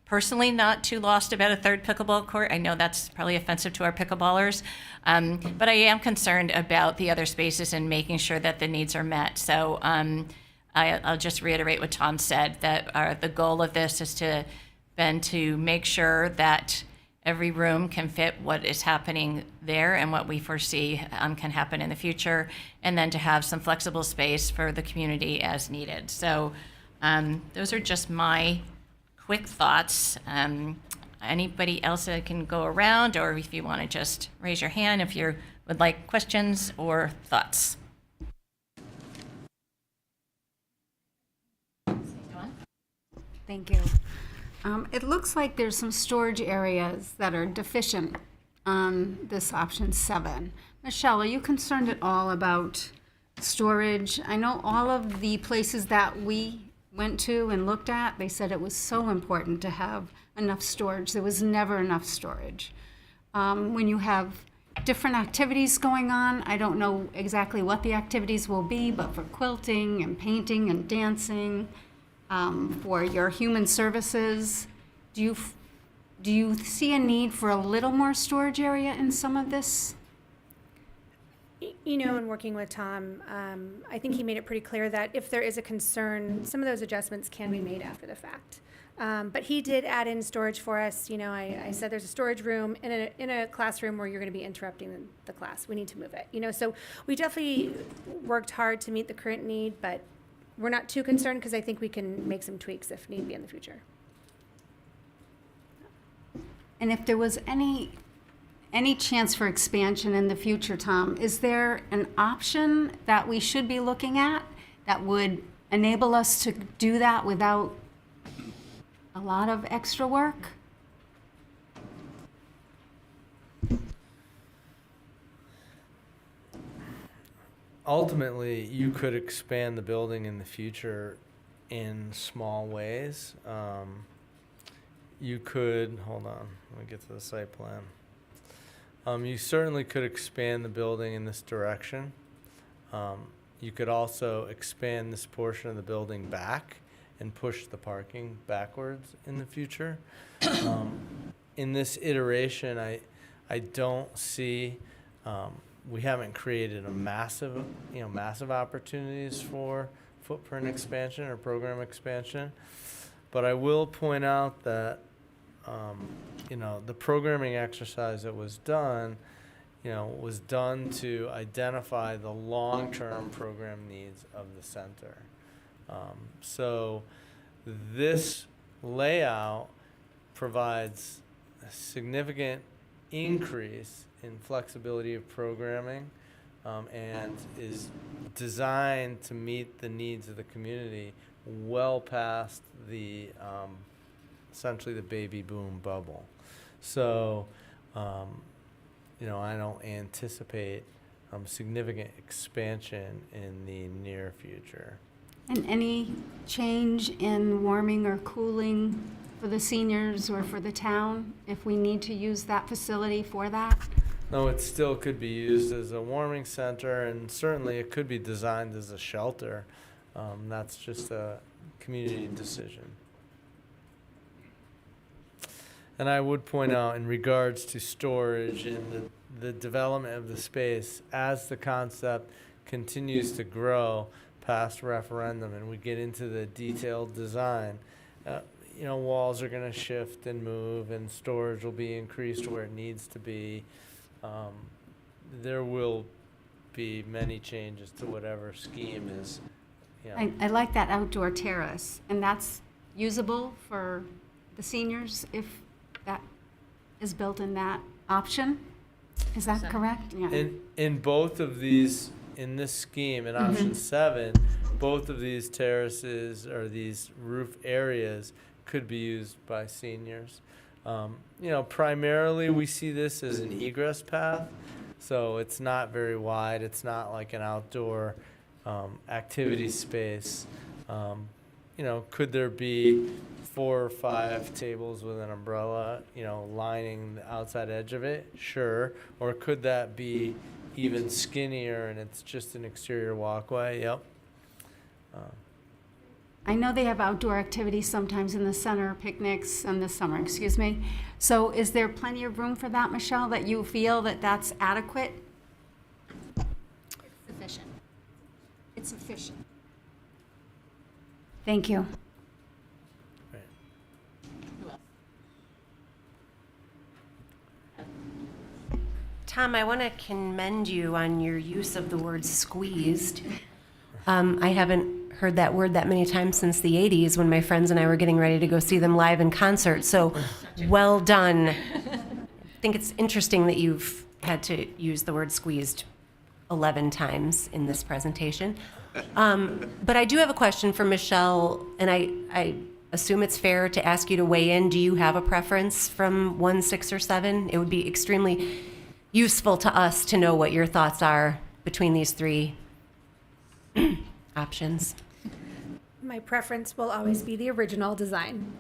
personally not too lost about a 3rd pickleball court. I know that's probably offensive to our pickleballers, but I am concerned about the other spaces and making sure that the needs are met. So I'll just reiterate what Tom said, that the goal of this is to make sure that every room can fit what is happening there and what we foresee can happen in the future, and then to have some flexible space for the community as needed. So those are just my quick thoughts. Anybody else that can go around, or if you want to just raise your hand if you would like questions or thoughts. Thank you. It looks like there's some storage areas that are deficient on this option 7. Michelle, are you concerned at all about storage? I know all of the places that we went to and looked at, they said it was so important to have enough storage. There was never enough storage. When you have different activities going on, I don't know exactly what the activities will be, but for quilting and painting and dancing, for your human services, do you see a need for a little more storage area in some of this? You know, in working with Tom, I think he made it pretty clear that if there is a concern, some of those adjustments can be made after the fact. But he did add in storage for us. You know, I said there's a storage room in a classroom where you're going to be interrupting the class. We need to move it. You know, so we definitely worked hard to meet the current need, but we're not too concerned because I think we can make some tweaks if need be in the future. And if there was any chance for expansion in the future, Tom, is there an option that we should be looking at that would enable us to do that without a lot of extra work? Ultimately, you could expand the building in the future in small ways. You could, hold on, let me get to the site plan. You certainly could expand the building in this direction. You could also expand this portion of the building back and push the parking backwards in the future. In this iteration, I don't see, we haven't created a massive opportunities for footprint expansion or program expansion. But I will point out that the programming exercise that was done, was done to identify the long-term program needs of the center. So this layout provides a significant increase in flexibility of programming, and is designed to meet the needs of the community well past the essentially the baby boom bubble. So, I don't anticipate significant expansion in the near future. And any change in warming or cooling for the seniors or for the town, if we need to use that facility for that? No, it still could be used as a warming center, and certainly it could be designed as a shelter. That's just a community decision. And I would point out, in regards to storage and the development of the space, as the concept continues to grow past referendum and we get into the detailed design, walls are going to shift and move, and storage will be increased where it needs to be. There will be many changes to whatever scheme is. I like that outdoor terrace, and that's usable for the seniors if that is built in that option? Is that correct? Yeah. In both of these, in this scheme, in option 7, both of these terraces or these roof areas could be used by seniors. Primarily we see this as an egress path, so it's not very wide. It's not like an outdoor activity space. Could there be 4 or 5 tables with an umbrella, lining the outside edge of it? Sure. Or could that be even skinnier and it's just an exterior walkway? Yep. I know they have outdoor activities sometimes in the summer, picnics in the summer, excuse me. So is there plenty of room for that, Michelle, that you feel that that's adequate? It's sufficient. It's sufficient. Thank you. Tom, I want to commend you on your use of the word squeezed. I haven't heard that word that many times since the 80s when my friends and I were getting ready to go see them live in concert. So well done. I think it's interesting that you've had to use the word squeezed 11 times in this presentation. But I do have a question for Michelle, and I assume it's fair to ask you to weigh in. Do you have a preference from 1, 6, or 7? It would be extremely useful to us to know what your thoughts are between these 3 options. My preference will always be the original design,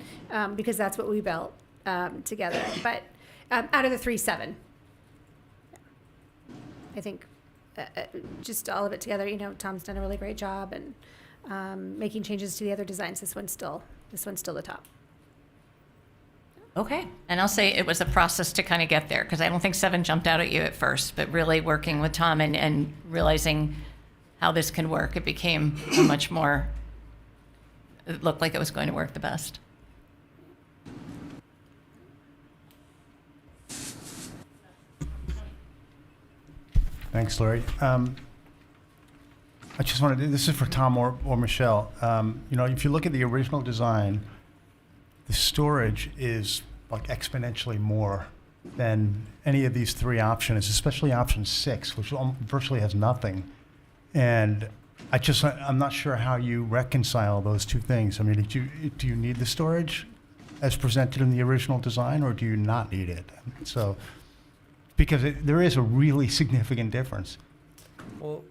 because that's what we built together. But out of the 3, 7. I think just all of it together, Tom's done a really great job, and making changes to the other designs. This one's still the top. Okay. And I'll say it was a process to kind of get there, because I don't think 7 jumped out at you at first, but really working with Tom and realizing how this can work, it became a much more, it looked like it was going to work the best. Thanks, Lori. I just wanted to, this is for Tom or Michelle. If you look at the original design, the storage is like exponentially more than any of these 3 options, especially option 6, which virtually has nothing. And I'm not sure how you reconcile those 2 things. I mean, do you need the storage as presented in the original design, or do you not need it? So, because there is a really significant difference. Well,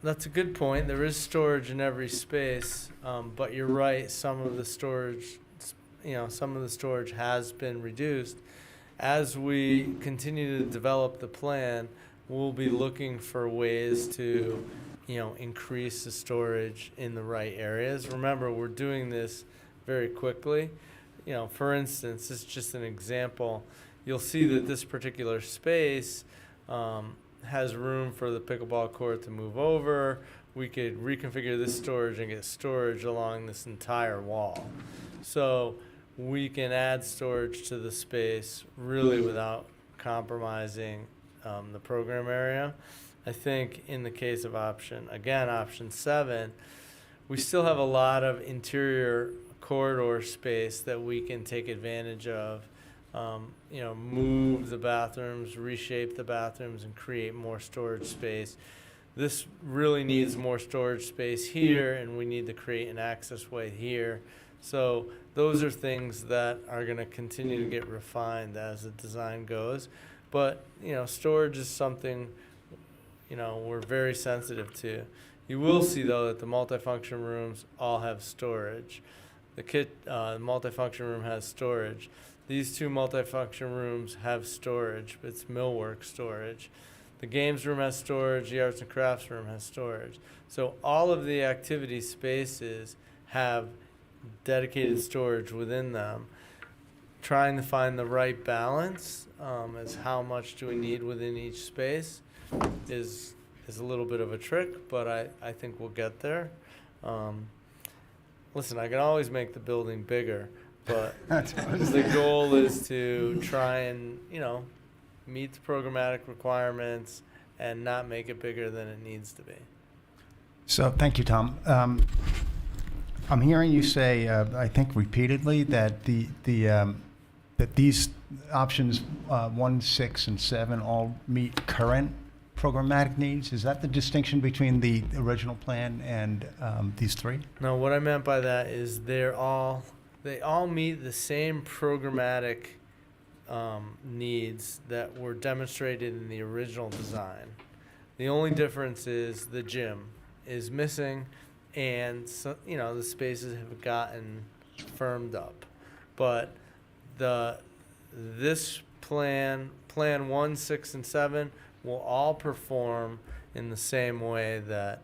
that's a good point. There is storage in every space, but you're right. Some of the storage has been reduced. As we continue to develop the plan, we'll be looking for ways to, increase the storage in the right areas. Remember, we're doing this very quickly. For instance, this is just an example. You'll see that this particular space has room for the pickleball court to move over. We could reconfigure this storage and get storage along this entire wall. So we can add storage to the space really without compromising the program area. I think in the case of option 7, we still have a lot of interior corridor space that we can take advantage of. Move the bathrooms, reshape the bathrooms, and create more storage space. This really needs more storage space here, and we need to create an access way here. So those are things that are going to continue to get refined as the design goes. But, storage is something, we're very sensitive to. You will see, though, that the multifunction rooms all have storage. The multifunction room has storage. These 2 multifunction rooms have storage, but it's millwork storage. The games room has storage, the arts and crafts room has storage. So all of the activity spaces have dedicated storage within them. Trying to find the right balance as how much do we need within each space is a little bit of a trick, but I think we'll get there. Listen, I can always make the building bigger, but the goal is to try and, meet the programmatic requirements and not make it bigger than it needs to be. So, thank you, Tom. I'm hearing you say, I think repeatedly, that that these options 1, 6, and 7 all meet current programmatic needs. Is that the distinction between the original plan and these 3? No, what I meant by that is they all meet the same programmatic needs that were demonstrated in the original design. The only difference is the gym is missing, and so, the spaces have gotten firmed up. But this plan 1, 6, and 7 will all perform in the same way that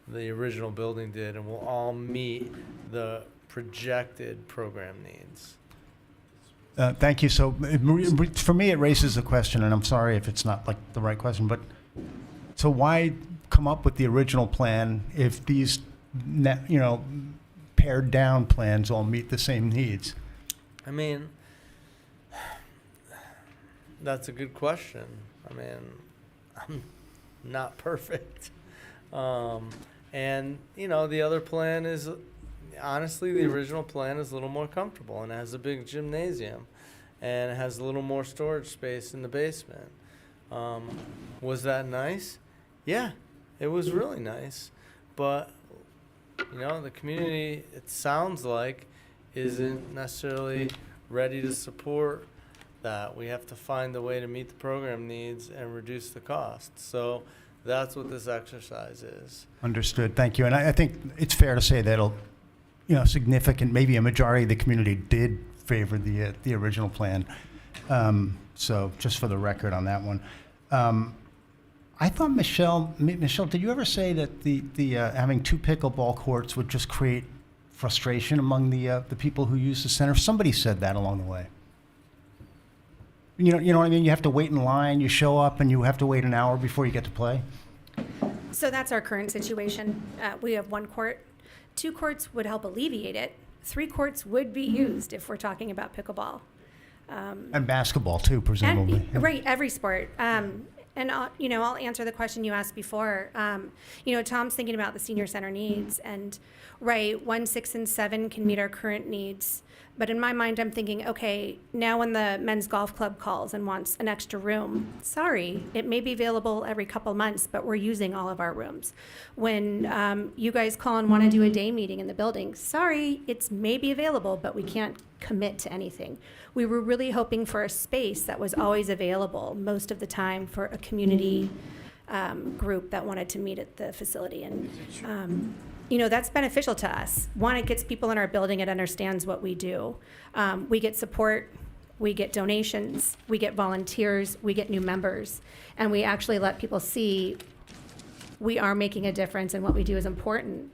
the original building did, and will all meet the projected program needs. Thank you. So for me, it raises a question, and I'm sorry if it's not like the right question, but so why come up with the original plan if these, pared down plans all meet the same needs? I mean, that's a good question. I mean, I'm not perfect. And, the other plan is, honestly, the original plan is a little more comfortable, and it has a big gymnasium, and it has a little more storage space in the basement. Was that nice? Yeah, it was really nice. But, the community, it sounds like, isn't necessarily ready to support that. We have to find a way to meet the program needs and reduce the cost. So that's what this exercise is. Understood. Thank you. And I think it's fair to say that significant, maybe a majority of the community did favor the original plan. So just for the record on that one. I thought Michelle, did you ever say that the having 2 pickleball courts would just create frustration among the people who use the center? Somebody said that along the way. You know what I mean? You have to wait in line, you show up, and you have to wait an hour before you get to play. So that's our current situation. We have 1 court. 2 courts would help alleviate it. 3 courts would be used if we're talking about pickleball. And basketball too, presumably. Right, every sport. And I'll answer the question you asked before. Tom's thinking about the senior center needs, and right, 1, 6, and 7 can meet our current needs. But in my mind, I'm thinking, okay, now when the men's golf club calls and wants an extra room, sorry, it may be available every couple months, but we're using all of our rooms. When you guys call and want to do a day meeting in the building, sorry, it's maybe available, but we can't commit to anything. We were really hoping for a space that was always available most of the time for a community group that wanted to meet at the facility. And that's beneficial to us. One, it gets people in our building, it understands what we do. We get support, we get donations, we get volunteers, we get new members, and we actually let people see we are making a difference and what we do is important.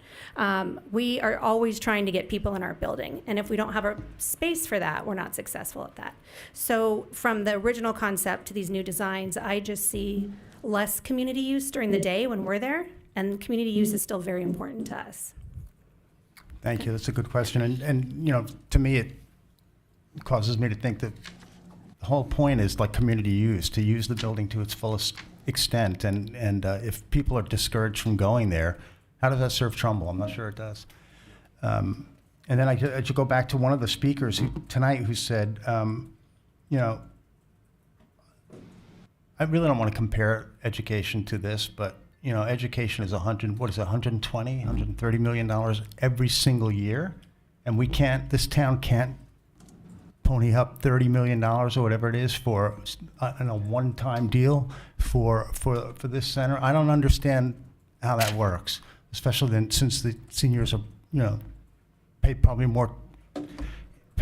We are always trying to get people in our building, and if we don't have a space for that, we're not successful at that. So from the original concept to these new designs, I just see less community use during the day when we're there, and community use is still very important to us. Thank you. That's a good question. And to me, causes me to think that the whole point is like community use, to use the building to its fullest extent. And if people are discouraged from going there, how does that serve Trumbull? I'm not sure it does. And then I should go back to one of the speakers tonight who said, you know, I really don't want to compare education to this, but you know, education is $120, $130 million every single year, and this town can't pony up $30 million or whatever it is for a one-time deal for this center. I don't understand how that works, especially since the seniors are, you know, pay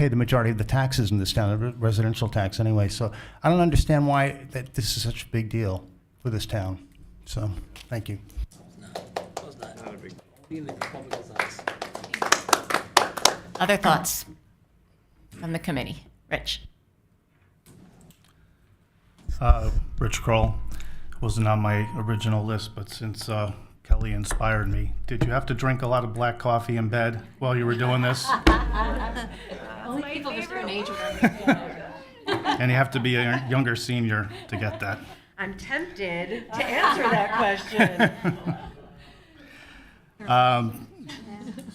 the majority of the taxes in this town, the residential tax anyway. So I don't understand why that this is such a big deal for this town. So, thank you. Other thoughts from the committee? Rich? Rich Kroll wasn't on my original list, but since Kelly inspired me, did you have to drink a lot of black coffee in bed while you were doing this? Only people just an age And you have to be a younger senior to get that. I'm tempted to answer that question.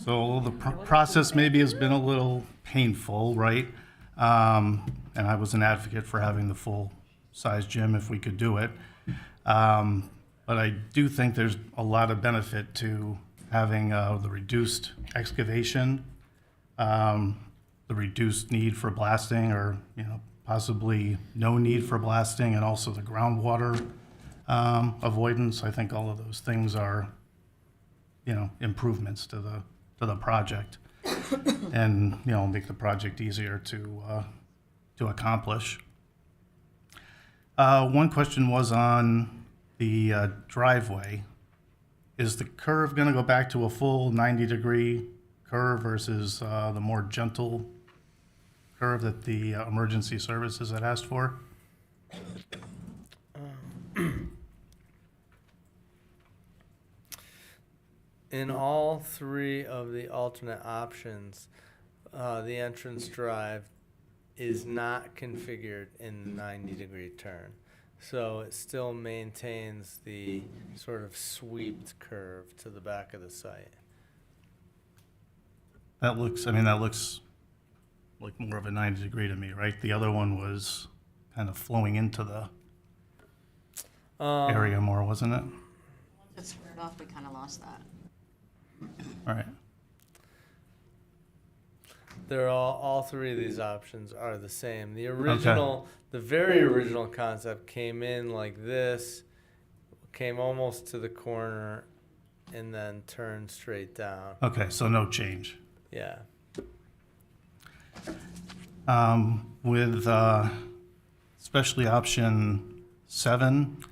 So the process maybe has been a little painful, right? And I was an advocate for having the full-size gym if we could do it. But I do think there's a lot of benefit to having the reduced excavation, the reduced need for blasting, or possibly no need for blasting, and also the groundwater avoidance. I think all of those things are improvements to the project, and make the project easier to accomplish. One question was on the driveway. Is the curve going to go back to a full 90-degree curve versus the more gentle curve that the emergency services had asked for? In all three of the alternate options, the entrance drive is not configured in the 90-degree turn. So it still maintains the sort of sweeped curve to the back of the site. That looks like more of a 90-degree to me, right? The other one was kind of flowing into the area more, wasn't it? Once it squared off, we kind of lost that. All right. They're all three of these options are the same. The original, the very original concept came in like this, came almost to the corner, and then turned straight down. Okay, so no change. Yeah. With especially option 7,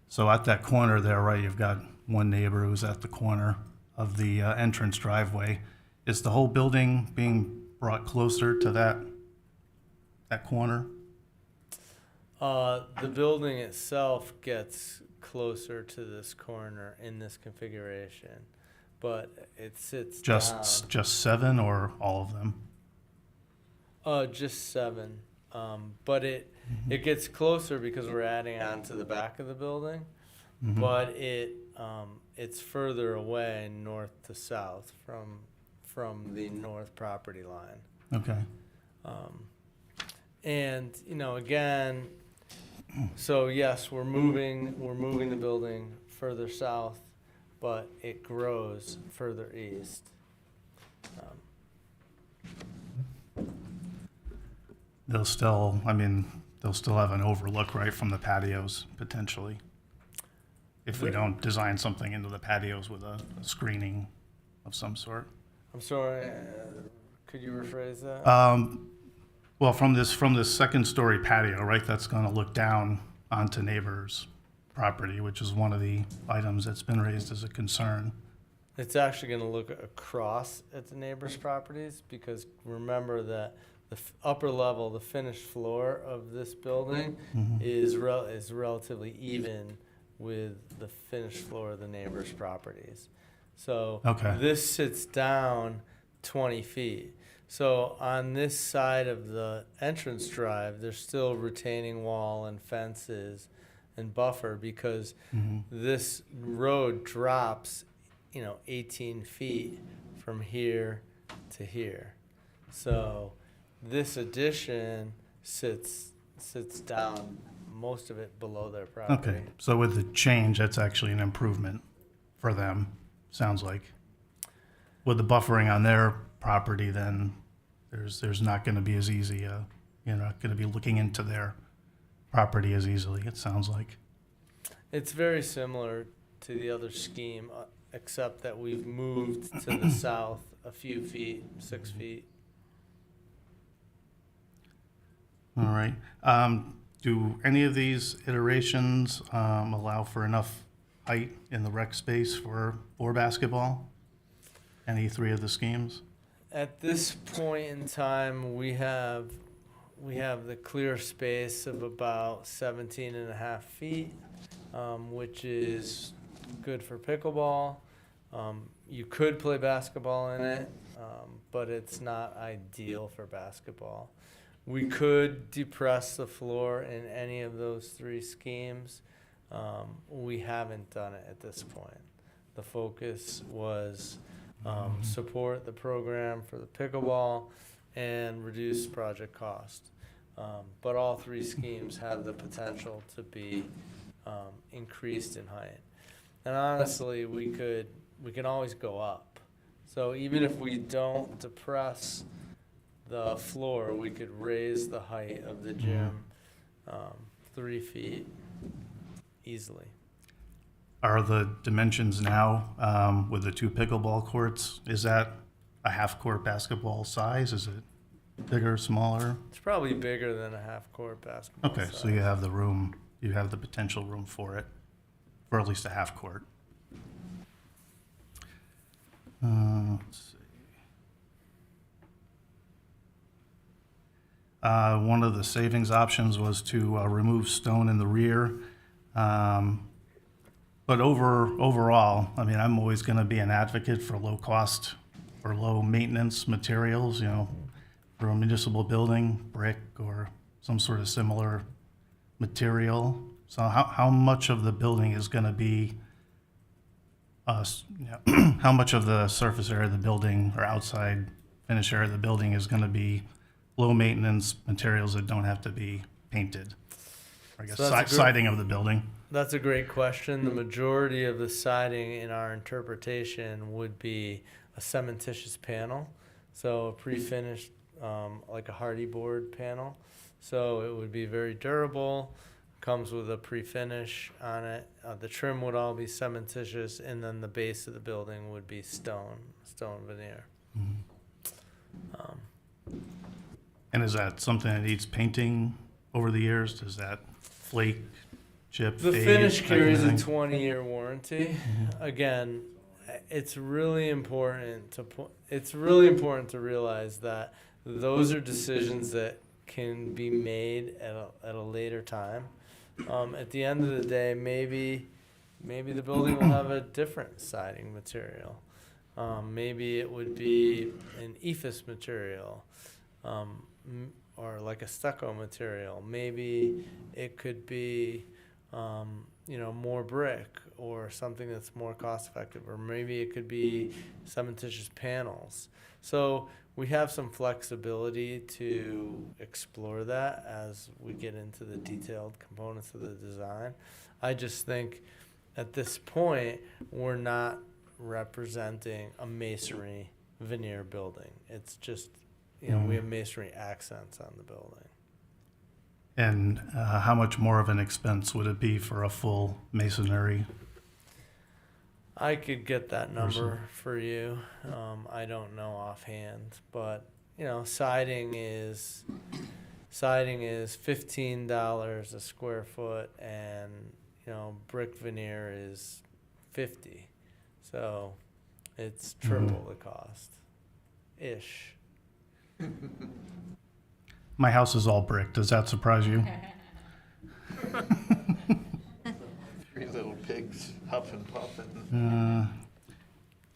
so at that corner there, right, you've got one neighbor who's at the corner of the entrance driveway. Is the whole building being brought closer to that corner? The building itself gets closer to this corner in this configuration, but it sits down. Just 7 or all of them? Just 7. But it gets closer because we're adding on to the back of the building, but it's further away north to south from the north property line. Okay. And again, so yes, we're moving the building further south, but it grows further east. They'll still have an overlook, right, from the patios, potentially, if we don't design something into the patios with a screening of some sort. I'm sorry, could you rephrase that? Well, from this second-story patio, right, that's going to look down onto neighbors' property, which is one of the items that's been raised as a concern. It's actually going to look across at the neighbors' properties, because remember that the upper level, the finished floor of this building is relatively even with the finished floor of the neighbors' properties. So this sits down 20 feet. So on this side of the entrance drive, there's still retaining wall and fences and buffer because this road drops, 18 feet from here to here. So this addition sits down most of it below their property. Okay, so with the change, that's actually an improvement for them, sounds like. With the buffering on their property, then there's not going to be as easy, you're not going to be looking into their property as easily, it sounds like. It's very similar to the other scheme, except that we've moved to the south a few feet, 6 feet. All right. Do any of these iterations allow for enough height in the rec space for basketball? Any three of the schemes? At this point in time, we have the clear space of about 17 and a half feet, which is good for pickleball. You could play basketball in it, but it's not ideal for basketball. We could depress the floor in any of those three schemes. We haven't done it at this point. The focus was support the program for the pickleball and reduce project cost. But all three schemes have the potential to be increased in height. And honestly, we can always go up. So even if we don't depress the floor, we could raise the height of the gym 3 feet easily. Are the dimensions now with the two pickleball courts, is that a half-court basketball size? Is it bigger, smaller? It's probably bigger than a half-court basketball Okay, size. so you have the room, you have the potential room for it, for at least a half-court. Let's see. One of the savings options was to remove stone in the rear. But overall, I mean, I'm always going to be an advocate for low cost or low maintenance materials, for a municipal building, brick or some sort of similar material. So how much of the building is going to be, how much of the surface area of the building or outside finish area of the building is going to be low maintenance materials that don't have to be painted? I guess So that's a siding of the building. That's a great question. The majority of the siding in our interpretation would be a cementitious panel, so a pre-finished, like a hardy board panel. So it would be very durable, comes with a pre-finish on it. The trim would all be cementitious, and then the base of the building would be stone veneer. And is that something that needs painting over the years? Does that flake, chip, The fade finish type of carries a thing? 20-year warranty. Again, it's really important to realize that those are decisions that can be made at a later time. At the end of the day, maybe the building will have a different siding material. Maybe it would be an ephes material. Or like a stucco material. Maybe it could be, more brick or something that's more cost effective, or maybe it could be cementitious panels. So we have some flexibility to explore that as we get into the detailed components of the design. I just think at this point, we're not representing a masonry veneer building. It's just, we have masonry accents on the building. And how much more of an expense would it be for a full masonry? I could get that number for you. I don't know offhand, but siding is $15 a square foot, and brick veneer is $50. So it's triple the cost, ish. My house is all brick. Does that surprise you? Three little pigs huffing, puffing.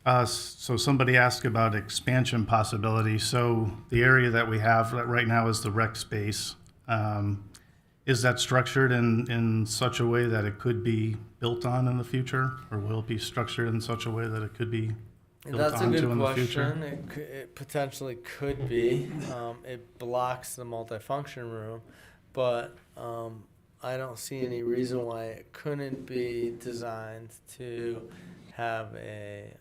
So somebody asked about expansion possibility. So the area that we have right now is the rec space. Is that structured in such a way that it could be built on in the future? Or will it be structured in such a way that it could be built That's a onto good in the future? question. It potentially could be. It blocks the multifunction room, but I don't see any reason why it couldn't be designed to have a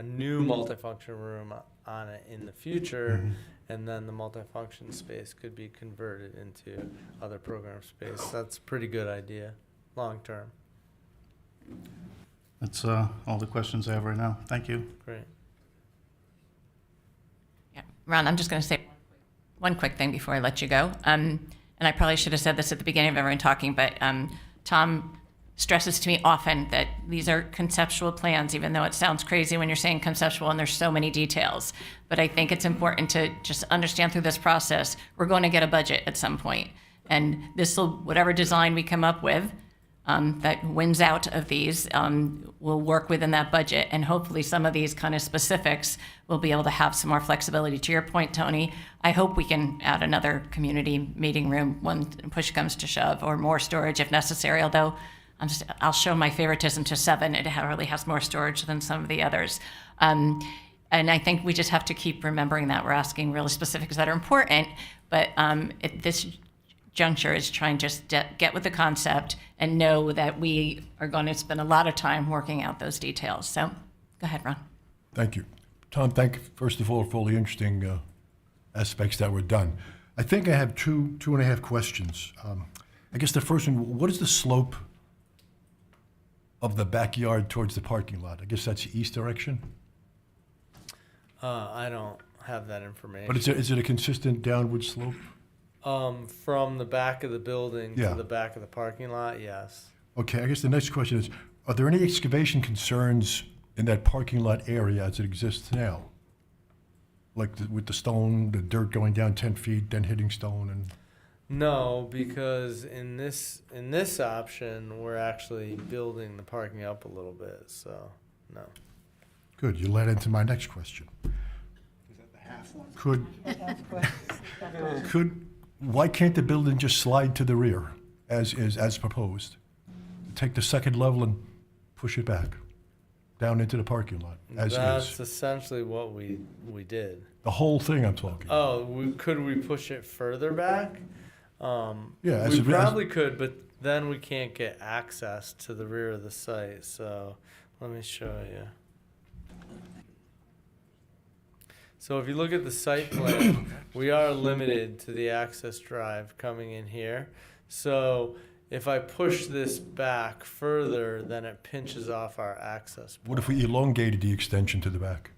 new multifunction room on it in the future, and then the multifunction space could be converted into other program space. That's a pretty good idea, long term. That's all the questions I have right now. Thank you. Great. Yeah. Ron, I'm just going to say one quick thing before I let you go. And I probably should have said this at the beginning of everyone talking, but Tom stresses to me often that these are conceptual plans, even though it sounds crazy when you're saying conceptual and there's so many details. But I think it's important to just understand through this process, we're going to get a budget at some point. And this will, whatever design we come up with, that wins out of these will work within that budget, and hopefully some of these kind of specifics will be able to have some more flexibility. To your point, Tony, I hope we can add another community meeting room when push comes to shove, or more storage if necessary, although I'll show my favoritism to 7. It really has more storage than some of the others. And I think we just have to keep remembering that we're asking really specifics that are important, but at this juncture is trying to just get with the concept and know that we are going to spend a lot of time working out those details. So go ahead, Ron. Thank you. Tom, thank you, first of all, for all the interesting aspects that were done. I think I have two and a half questions. I guess the first one, what is the slope of the backyard towards the parking lot? I guess that's the east direction? I don't have that information. But is it a consistent downward slope? From the back of the building Yeah. to the back of the parking lot, yes. Okay, I guess the next question is, are there any excavation concerns in that parking lot area as it exists now? Like with the stone, the dirt going down 10 feet, then hitting stone and... No, because in this option, we're actually building the parking up a little bit, so no. Good, you led into my next question. Why can't the building just slide to the rear as proposed? Take the second level and push it back down into the parking lot as That's is. essentially what we did. The whole thing I'm talking. Oh, could we push it further back? Yeah, we probably could, but then we can't get access to the rear of the site. So let me show you. So if you look at the site plan, we are limited to the access drive coming in here. So if I push this back further, then it pinches off our access point. What if we elongated the extension to the back,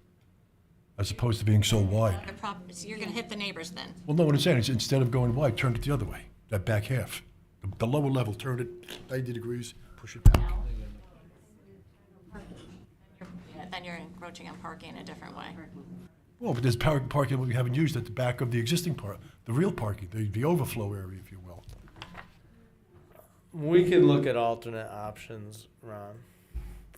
as opposed to being so wide? So you're going to hit the neighbors then. Well, no, what I'm saying is instead of going wide, turn it the other way, that back half. The lower level, turn it 90 degrees, push it back. Then you're encroaching on parking in a different way. Well, but there's parking that we haven't used at the back of the existing part, the real parking, the overflow area, if you will. We can look at alternate options, Ron.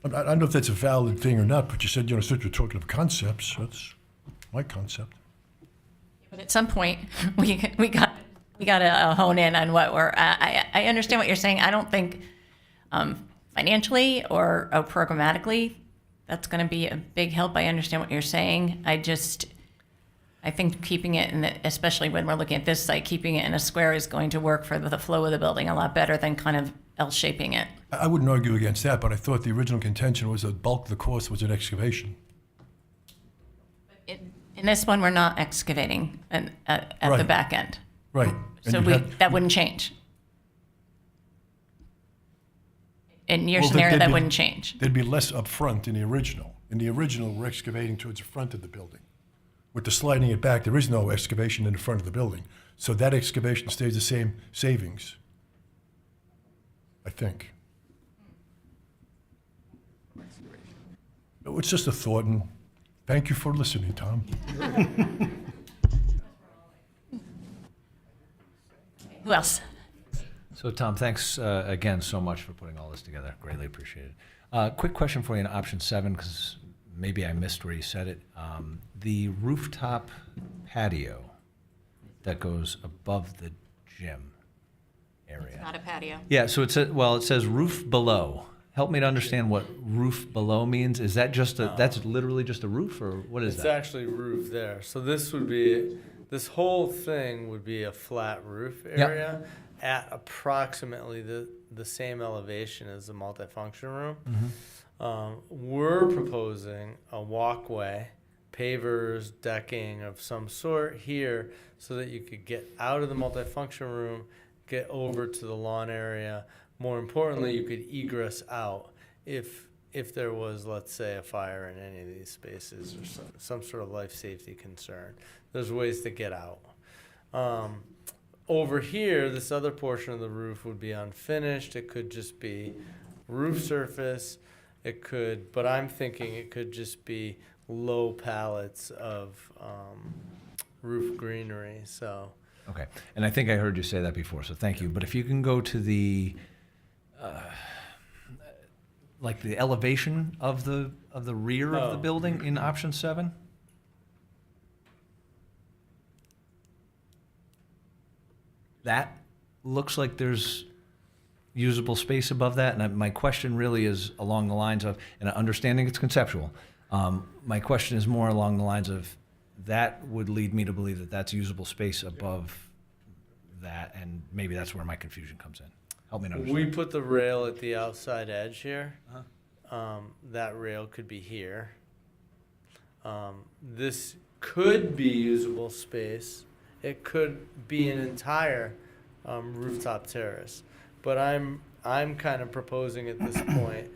I don't know if that's a valid thing or not, but you said, since we're talking of concepts, that's my concept. But at some point, we got to hone in on what we're. I understand what you're saying. I don't think financially or programmatically that's going to be a big help. I understand what you're saying. I think keeping it especially when we're looking at this site, keeping it in a square is going to work for the flow of the building a lot better than kind of L-shaping it. I wouldn't argue against that, but I thought the original contention was that bulk of the cost was an excavation. In this one, we're not excavating at the Right. back end. Right. So that wouldn't change. In your scenario, that wouldn't change. There'd be less upfront in the original. In the original, we're excavating towards the front of the building. With the sliding it back, there is no excavation in the front of the building. So that excavation stays the same savings, I think. It's just a thought, and thank you for listening, Tom. Who else? So, Tom, thanks again so much for putting all this together. Greatly appreciated. Quick question for you on option 7, because maybe I missed where you said it. The rooftop patio that goes above the gym area. Not a patio. Yeah, so it says roof below. Help me to understand what roof below means. Is that just that's literally just a roof, or what is It's that? actually roof there. So this whole thing would be a flat roof area at approximately the same elevation as the multifunction room. We're proposing a walkway, pavers, decking of some sort here so that you could get out of the multifunction room, get over to the lawn area. More importantly, you could egress out if there was, let's say, a fire in any of these spaces or some sort of life safety concern. There's ways to get out. Over here, this other portion of the roof would be unfinished. It could just be roof surface. It could, but I'm thinking it could just be low pallets of roof greenery. So. Okay, and I think I heard you say that before, so thank you. But if you can go to the like the elevation of the rear of the building in option 7. That looks like there's usable space above that, and my question really is along the lines of, and understanding it's conceptual, my question is more along the lines of, that would lead me to believe that that's usable space above that, and maybe that's where my confusion comes in. Help me to understand. We put the rail at the outside edge here. That rail could be here. This could be usable space. It could be an entire rooftop terrace. But I'm kind of proposing at this point,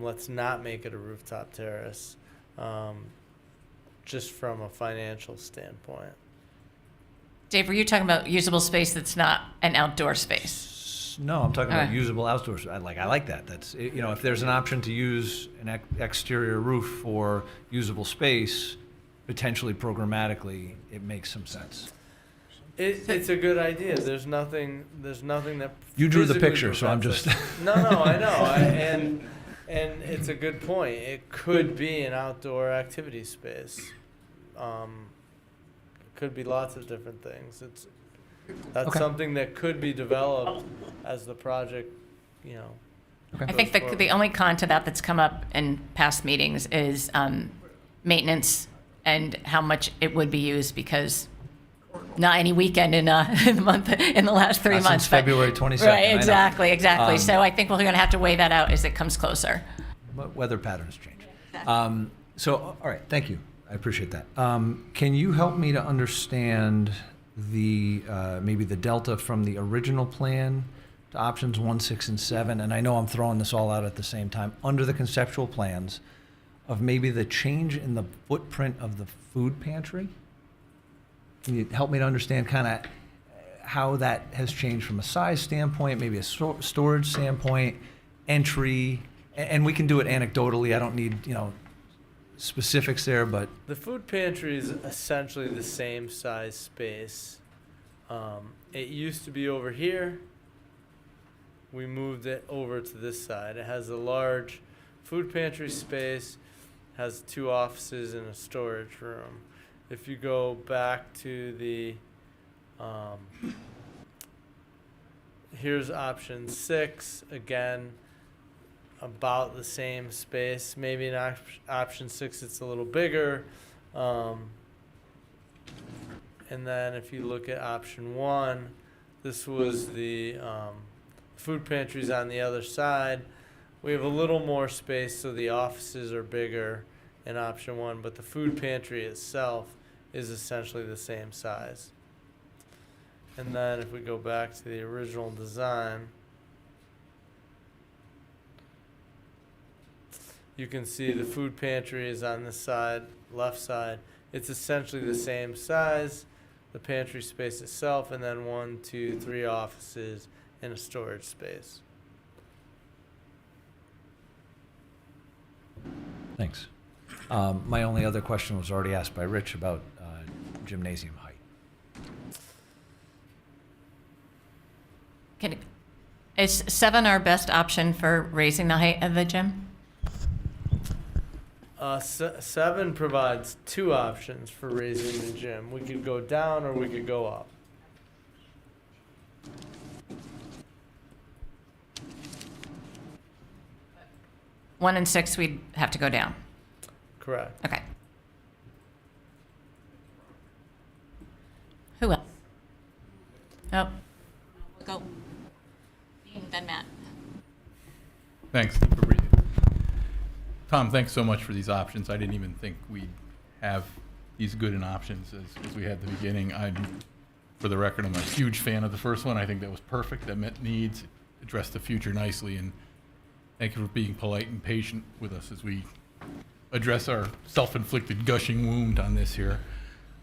let's not make it a rooftop terrace, just from a financial standpoint. Dave, were you talking about usable space that's not an outdoor space? No, I'm talking about Okay. usable outdoor. I like that. That's, if there's an option to use an exterior roof for usable space, potentially programmatically, it makes some sense. It's a good idea. There's nothing that. You drew the physically picture, so I'm prevents just. us. No, I know. And it's a good point. It could be an outdoor activity space. Could be lots of different things. That's Okay. something that could be developed as the project, I think the only con to that that's come up in past meetings is maintenance and how much it would be used, because not any weekend in the month in the last 3 Since months. but- February 22nd, I Right, know. exactly. So I think we're going to have to weigh that out as it comes closer. But weather patterns change. So, all right, thank you. I appreciate that. Can you help me to understand maybe the delta from the original plan to options 1, 6, and 7? And I know I'm throwing this all out at the same time. Under the conceptual plans of maybe the change in the footprint of the food pantry? Can you help me to understand kind of how that has changed from a size standpoint, maybe a storage standpoint, entry, and we can do it anecdotally. I don't need, specifics there, but The food pantry is essentially the same size space. It used to be over here. We moved it over to this side. It has a large food pantry space, has 2 offices and a storage room. If you go back to the, here's option 6, again, about the same space. Maybe in option 6 it's a little bigger. And then if you look at option 1, this was the food pantries on the other side. We have a little more space, so the offices are bigger in option 1, but the food pantry itself is essentially the same size. And then if we go back to the original design, you can see the food pantry is on this side, left side. It's essentially the same size, the pantry space itself, and then 1, 2, 3 offices and a storage space. thanks. My only other question was already asked by Rich about gymnasium height. Is 7 our best option for raising the height of the gym? 7 provides 2 options for raising the gym. We could go down or we could go up. One and 6, we'd have to go down. Correct. Okay. Who else? Oh, Go. Then Matt. Thanks for breathing. Tom, thanks so much for these options. I didn't even think we'd have these good in options as we had at the beginning. For the record, I'm a huge fan of the first one. I think that was perfect. That met needs, addressed the future nicely, and thank you for being polite and patient with us as we address our self-inflicted gushing wound on this here.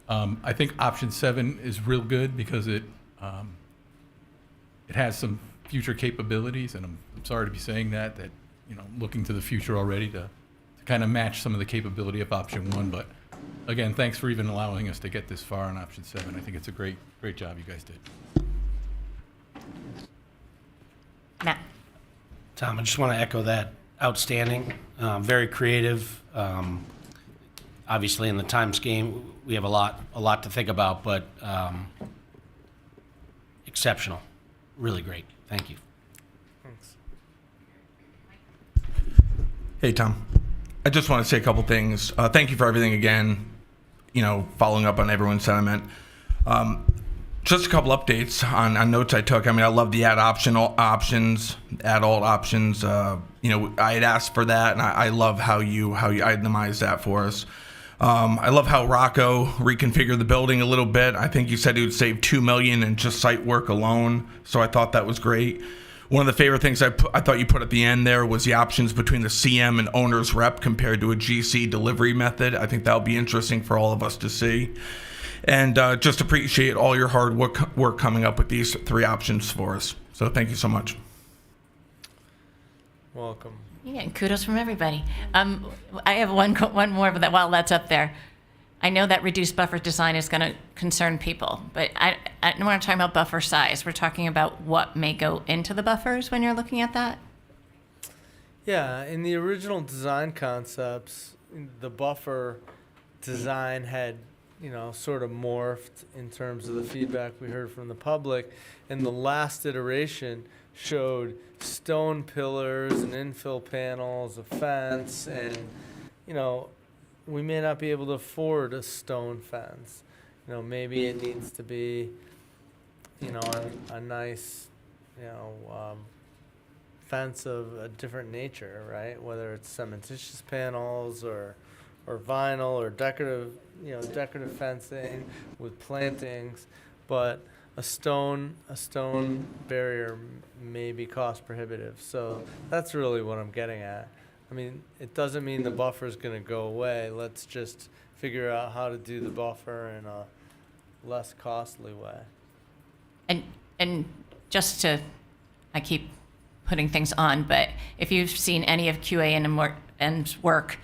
I think option 7 is real good because it has some future capabilities, and I'm sorry to be saying that looking to the future already to kind of match some of the capability of option 1. But again, thanks for even allowing us to get this far on option 7. I think it's a great job you guys did. Matt. Tom, I just want to echo that. Outstanding, very creative. Obviously, in the Times game, we have a lot to think about, but exceptional, really great. Thank you. Thanks. Hey, Tom. I just want to say a couple things. Thank you for everything again, following up on everyone's sentiment. Just a couple updates on notes I took. I mean, I love the adult options. I had asked for that, and I love how you itemized that for us. I love how Rocco reconfigured the building a little bit. I think you said he would save $2 million in just site work alone, so I thought that was great. One of the favorite things I thought you put at the end there was the options between the CM and owner's rep compared to a GC delivery method. I think that'll be interesting for all of us to see. And just appreciate all your hard work coming up with these 3 options for us. So thank you so much. Welcome. You're getting kudos from everybody. I have one more, but while that's up there, I know that reduced buffer design is going to concern people, but I don't want to talk about buffer size. We're talking about what may go into the buffers when you're looking at that. Yeah, in the original design concepts, the buffer design had, sort of morphed in terms of the feedback we heard from the public. And the last iteration showed stone pillars and infill panels, a fence, and, we may not be able to afford a stone fence. Maybe it needs to be, a nice, fence of a different nature, right? Whether it's cementitious panels or vinyl or decorative fencing with plantings, but a stone barrier may be cost prohibitive. So that's really what I'm getting at. I mean, it doesn't mean the buffer is going to go away. Let's just figure out how to do the buffer in a less costly way. And just to, I keep putting things on, but if you've seen any of QA and work,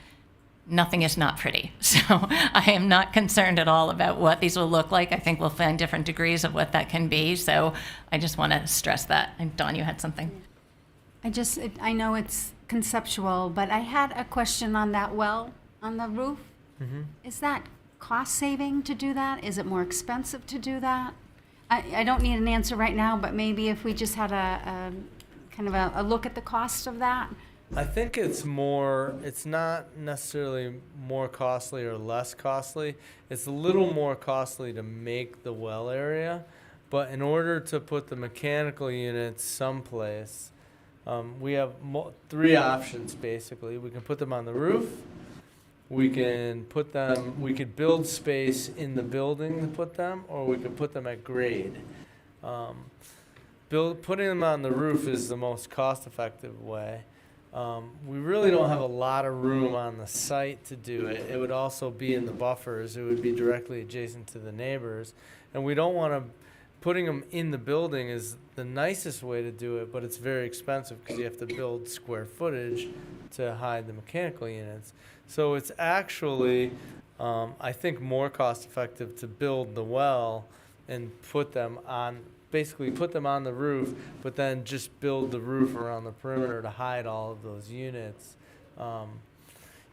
nothing is not pretty. So I am not concerned at all about what these will look like. I think we'll find different degrees of what that can be. So I just want to stress that. And Dawn, you had something? I know it's conceptual, but I had a question on that well on the roof. Mm-hmm. Is that cost saving to do that? Is it more expensive to do that? I don't need an answer right now, but maybe if we just had a kind of a look at the cost of that. I think it's not necessarily more costly or less costly. It's a little more costly to make the well area, but in order to put the mechanical units someplace, we have 3 options basically. We can put them on the roof. We could build space in the building to put them, or we could put them at grade. Putting them on the roof is the most cost-effective way. We really don't have a lot of room on the site to do it. It would also be in the buffers. It would be directly adjacent to the neighbors. And we don't want to, putting them in the building is the nicest way to do it, but it's very expensive because you have to build square footage to hide the mechanical units. So it's actually, I think, more cost-effective to build the well and put them on the roof, but then just build the roof around the perimeter to hide all of those units.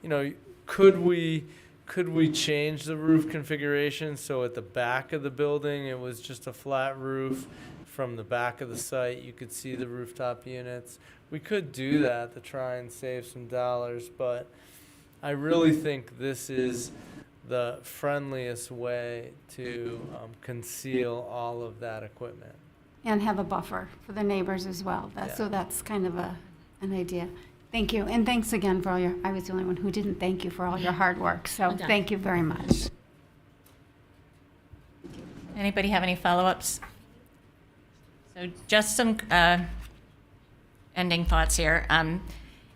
you know, could we change the roof configuration so at the back of the building it was just a flat roof? From the back of the site, you could see the rooftop units. We could do that to try and save some dollars, but I really think this is the friendliest way to conceal all of that equipment. And have a buffer for the neighbors as well. So that's kind of an idea. Thank you. And thanks again for all your, I was the only one who didn't thank you for all your hard work. So Well done. thank you very much. Anybody have any follow-ups? So just some ending thoughts here.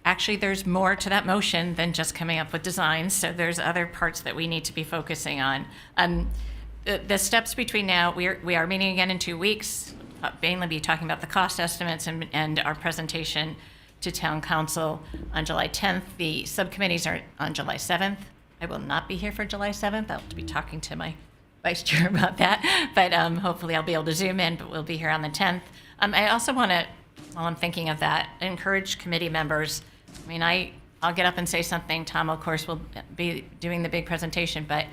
Actually, there's more to that motion than just coming up with designs, so there's other parts that we need to be focusing on. The steps between now, we are meeting again in 2 weeks, mainly be talking about the cost estimates and our presentation to Town Council on July 10th. The subcommittees are on July 7th. I will not be here for July 7th. I'll be talking to my Vice Chair about that, but hopefully I'll be able to zoom in, but we'll be here on the 10th. I also want to, while I'm thinking of that, encourage committee members. I mean, I'll get up and say something. Tom, of course, will be doing the big presentation, but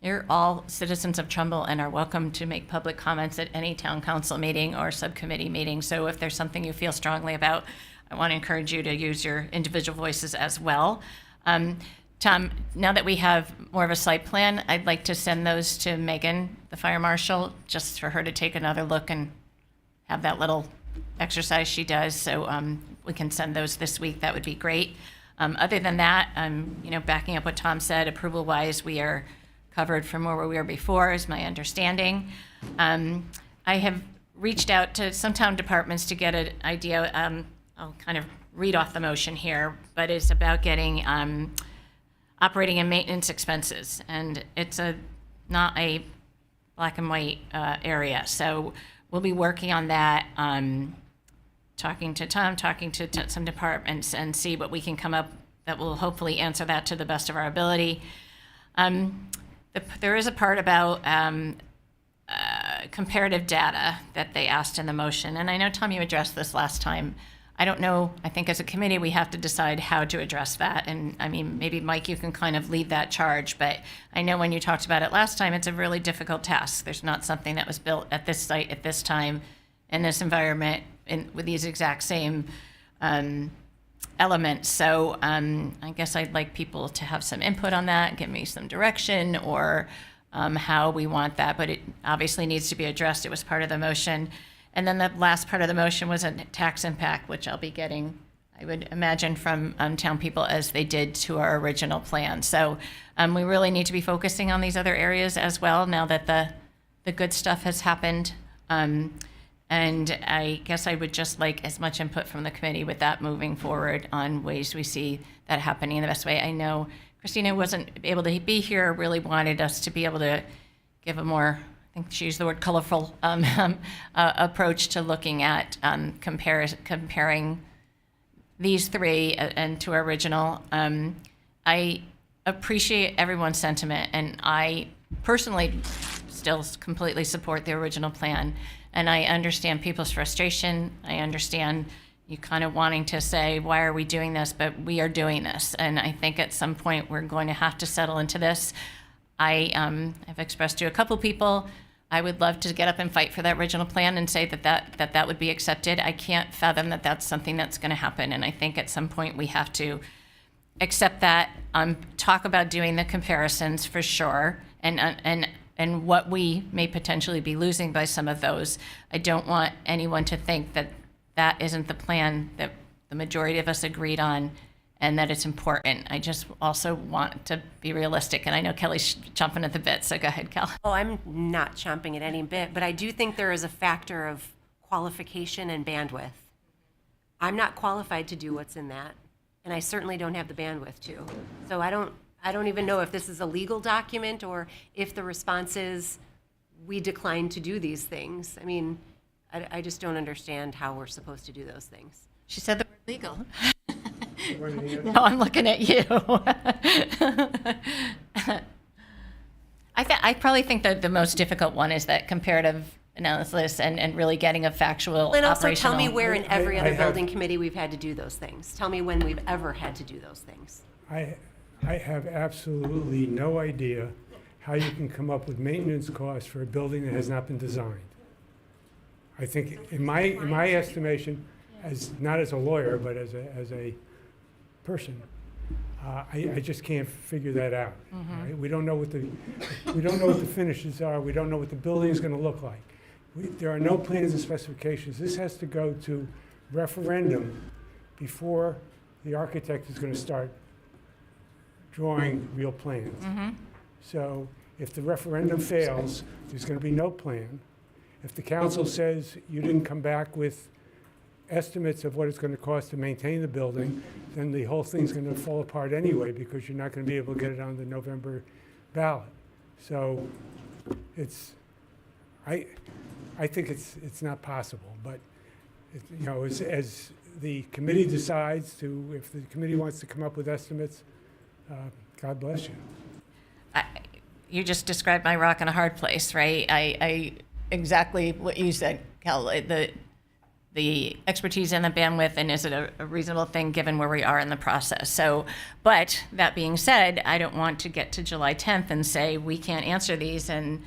you're all citizens of Trumbull and are welcome to make public comments at any town council meeting or subcommittee meeting. So if there's something you feel strongly about, I want to encourage you to use your individual voices as well. Tom, now that we have more of a site plan, I'd like to send those to Megan, the fire marshal, just for her to take another look and have that little exercise she does. So we can send those this week. That would be great. Other than that, backing up what Tom said, approval-wise, we are covered from where we were before, is my understanding. I have reached out to some town departments to get an idea. I'll kind of read off the motion here, but it's about getting operating and maintenance expenses, and it's not a black and white area. So we'll be working on that, talking to Tom, talking to some departments, and see what we can come up that will hopefully answer that to the best of our ability. There is a part about comparative data that they asked in the motion, and I know, Tom, you addressed this last time. I don't know, I think as a committee, we have to decide how to address that. And I mean, maybe Mike, you can kind of lead that charge, but I know when you talked about it last time, it's a really difficult task. There's not something that was built at this site at this time in this environment with these exact same elements. So I guess I'd like people to have some input on that, give me some direction or how we want that, but it obviously needs to be addressed. It was part of the motion. And then the last part of the motion was a tax impact, which I'll be getting, I would imagine, from town people as they did to our original plan. So we really need to be focusing on these other areas as well now that the good stuff has happened. And I guess I would just like as much input from the committee with that moving forward on ways we see that happening in the best way. I know Christina wasn't able to be here, really wanted us to be able to give a more, I think she used the word colorful approach to looking at comparing these three and to our original. I appreciate everyone's sentiment, and I personally still completely support the original plan. And I understand people's frustration. I understand you kind of wanting to say, why are we doing this? But we are doing this. And I think at some point we're going to have to settle into this. I've expressed to a couple people, I would love to get up and fight for that original plan and say that would be accepted. I can't fathom that that's something that's going to happen. And I think at some point we have to accept that, talk about doing the comparisons for sure, and what we may potentially be losing by some of those. I don't want anyone to think that that isn't the plan that the majority of us agreed on and that it's important. I just also want to be realistic, and I know Kelly's chomping at the bit, so go ahead, Kelly. Oh, I'm not chomping at any bit, but I do think there is a factor of qualification and bandwidth. I'm not qualified to do what's in that, and I certainly don't have the bandwidth to. So I don't even know if this is a legal document or if the response is, we decline to do these things. I mean, I just don't understand how we're supposed to do those things. She said the word legal. No, I'm looking at you. I probably think that the most difficult one is that comparative analysis and really getting a factual And also operational. tell me where in every other building committee we've had to do those things. Tell me when we've ever had to do those things. I have absolutely no idea how you can come up with maintenance costs for a building that has not been designed. I think, in my estimation, not as a lawyer, but as a person, I just can't figure that out. Right? We don't know what the finishes are. We don't know what the building is going to look like. There are no plans and specifications. This has to go to referendum before the architect is going to start drawing real plans. So if the referendum fails, there's going to be no plan. If the council says you didn't come back with estimates of what it's going to cost to maintain the building, then the whole thing's going to fall apart anyway because you're not going to be able to get it on the November ballot. So I think it's not possible, but you know, as the committee decides to, if the committee wants to come up with estimates, God bless you. You just described my rock and a hard place, right? I exactly what you said, Cal. The expertise and the bandwidth, and is it a reasonable thing given where we are in the process? So, but that being said, I don't want to get to July 10th and say we can't answer these and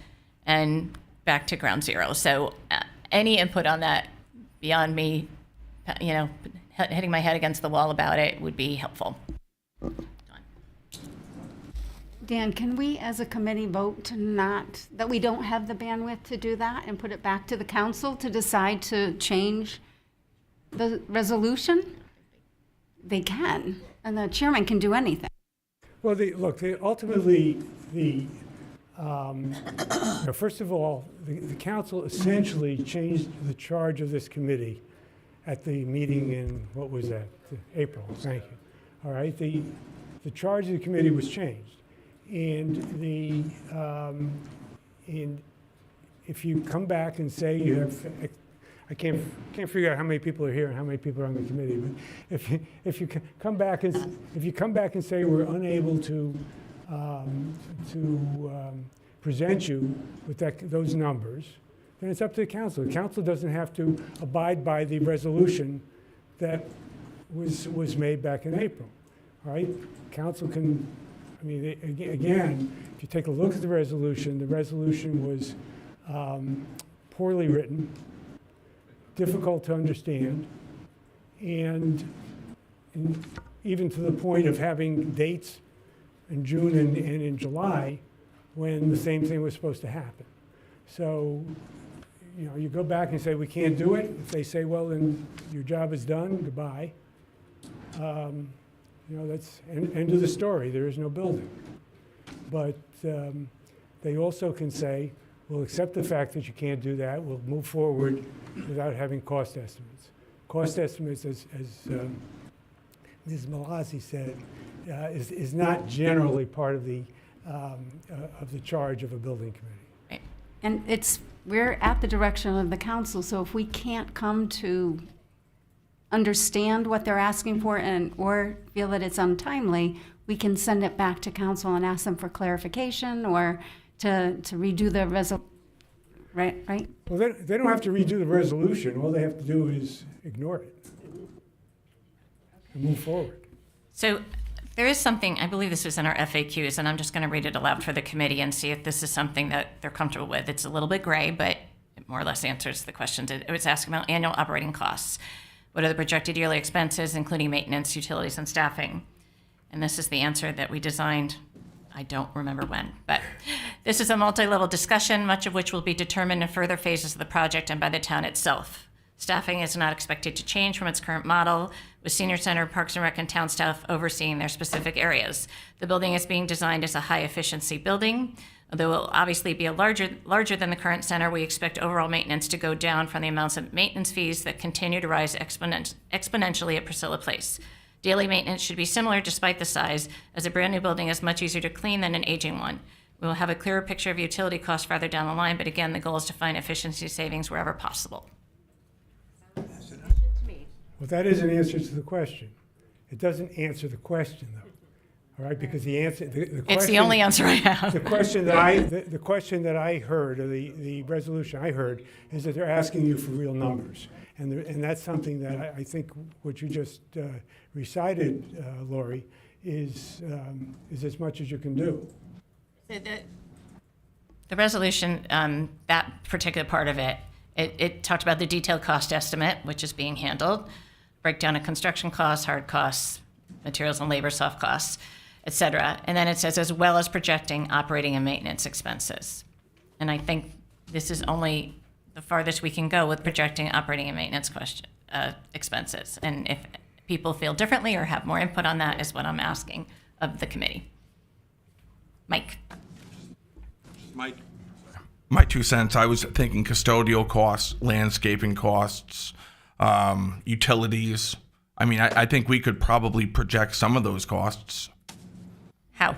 back to ground zero. So, any input on that beyond me, you know, hitting my head against the wall about it would be helpful. Dan, can we as a committee vote that we don't have the bandwidth to do that and put it back to the council to decide to change the resolution? They can, and the chairman can do anything. Well, ultimately, you know, first of all, the council essentially changed the charge of this committee at the meeting in, what was that, April, thank you. All right, the charge of the committee was changed. And if you come back and say you have, I can't figure out how many people are here and how many people are on the committee, but if you come back and say we're unable to present you with those numbers, then it's up to the council. The council doesn't have to abide by the resolution that was made back in April. All right, council can. I mean, again, if you take a look at the resolution was poorly written, difficult to understand, and even to the point of having dates in June and in July when the same thing was supposed to happen. So, you know, you go back and say, we can't do it. If they say, well, then your job is done, goodbye. You know, that's end of the story. There is no building. But they also can say, we'll accept the fact that you can't do that. We'll move forward without having cost estimates. Cost estimates, as Ms. Malassi said, is not generally part of the charge of a building committee. And we're at the direction of the council, so if we can't come to understand what they're asking for or feel that it's untimely, we can send it back to council and ask them for clarification or to redo the resolution. Right? Well, they don't have to redo the resolution. All they have to do is ignore it and move forward. So there is something, I believe this was in our FAQs, and I'm just going to read it aloud for the committee and see if this is something that they're comfortable with. It's a little bit gray, but it more or less answers the questions. It was asking about annual operating costs. What are the projected yearly expenses, including maintenance, utilities, and staffing? And this is the answer that we designed. I don't remember when, but this is a multi-level discussion, much of which will be determined in further phases of the project and by the town itself. Staffing is not expected to change from its current model, with Senior Center, Parks and Rec, and town staff overseeing their specific areas. The building is being designed as a high-efficiency building. Although it will obviously be larger than the current center, we expect overall maintenance to go down from the amounts of maintenance fees that continue to rise exponentially at Priscilla Place. Daily maintenance should be similar despite the size, as a brand new building is much easier to clean than an aging one. We will have a clearer picture of utility costs farther down the line, but again, the goal is to find efficiency savings wherever possible. Well, that is an answer to the question. It doesn't answer the question, though. All right, because the answer, the question, it's the only answer I have. The question that I heard, or the resolution I heard, is that they're asking you for real numbers, and that's something that I think what you just recited, Lori, is as much as you can do. The resolution, that particular part of it, it talked about the detailed cost estimate, which is being handled, breakdown of construction costs, hard costs, materials and labor, soft costs, et cetera. And then it says, as well as projecting operating and maintenance expenses. And I think this is only the farthest we can go with projecting operating and maintenance expenses. And if people feel differently or have more input on that is what I'm asking of the committee. Mike. Mike? My 2 cents, I was thinking custodial costs, landscaping costs, utilities. I mean, I think we could probably project some of those costs. How?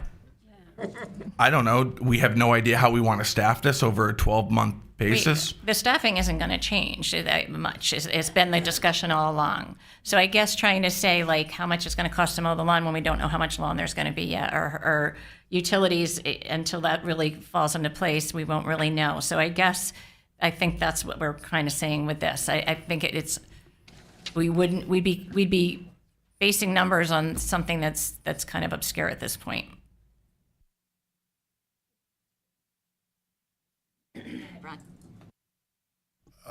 I don't know. We have no idea how we want to staff this over a 12-month basis. The staffing isn't going to change that much. It's been the discussion all along. So I guess trying to say like how much it's going to cost to mow the lawn when we don't know how much lawn there's going to be yet, or utilities, until that really falls into place, we won't really know. So I think that's what we're kind of saying with this. I think we'd be basing numbers on something that's kind of obscure at this point.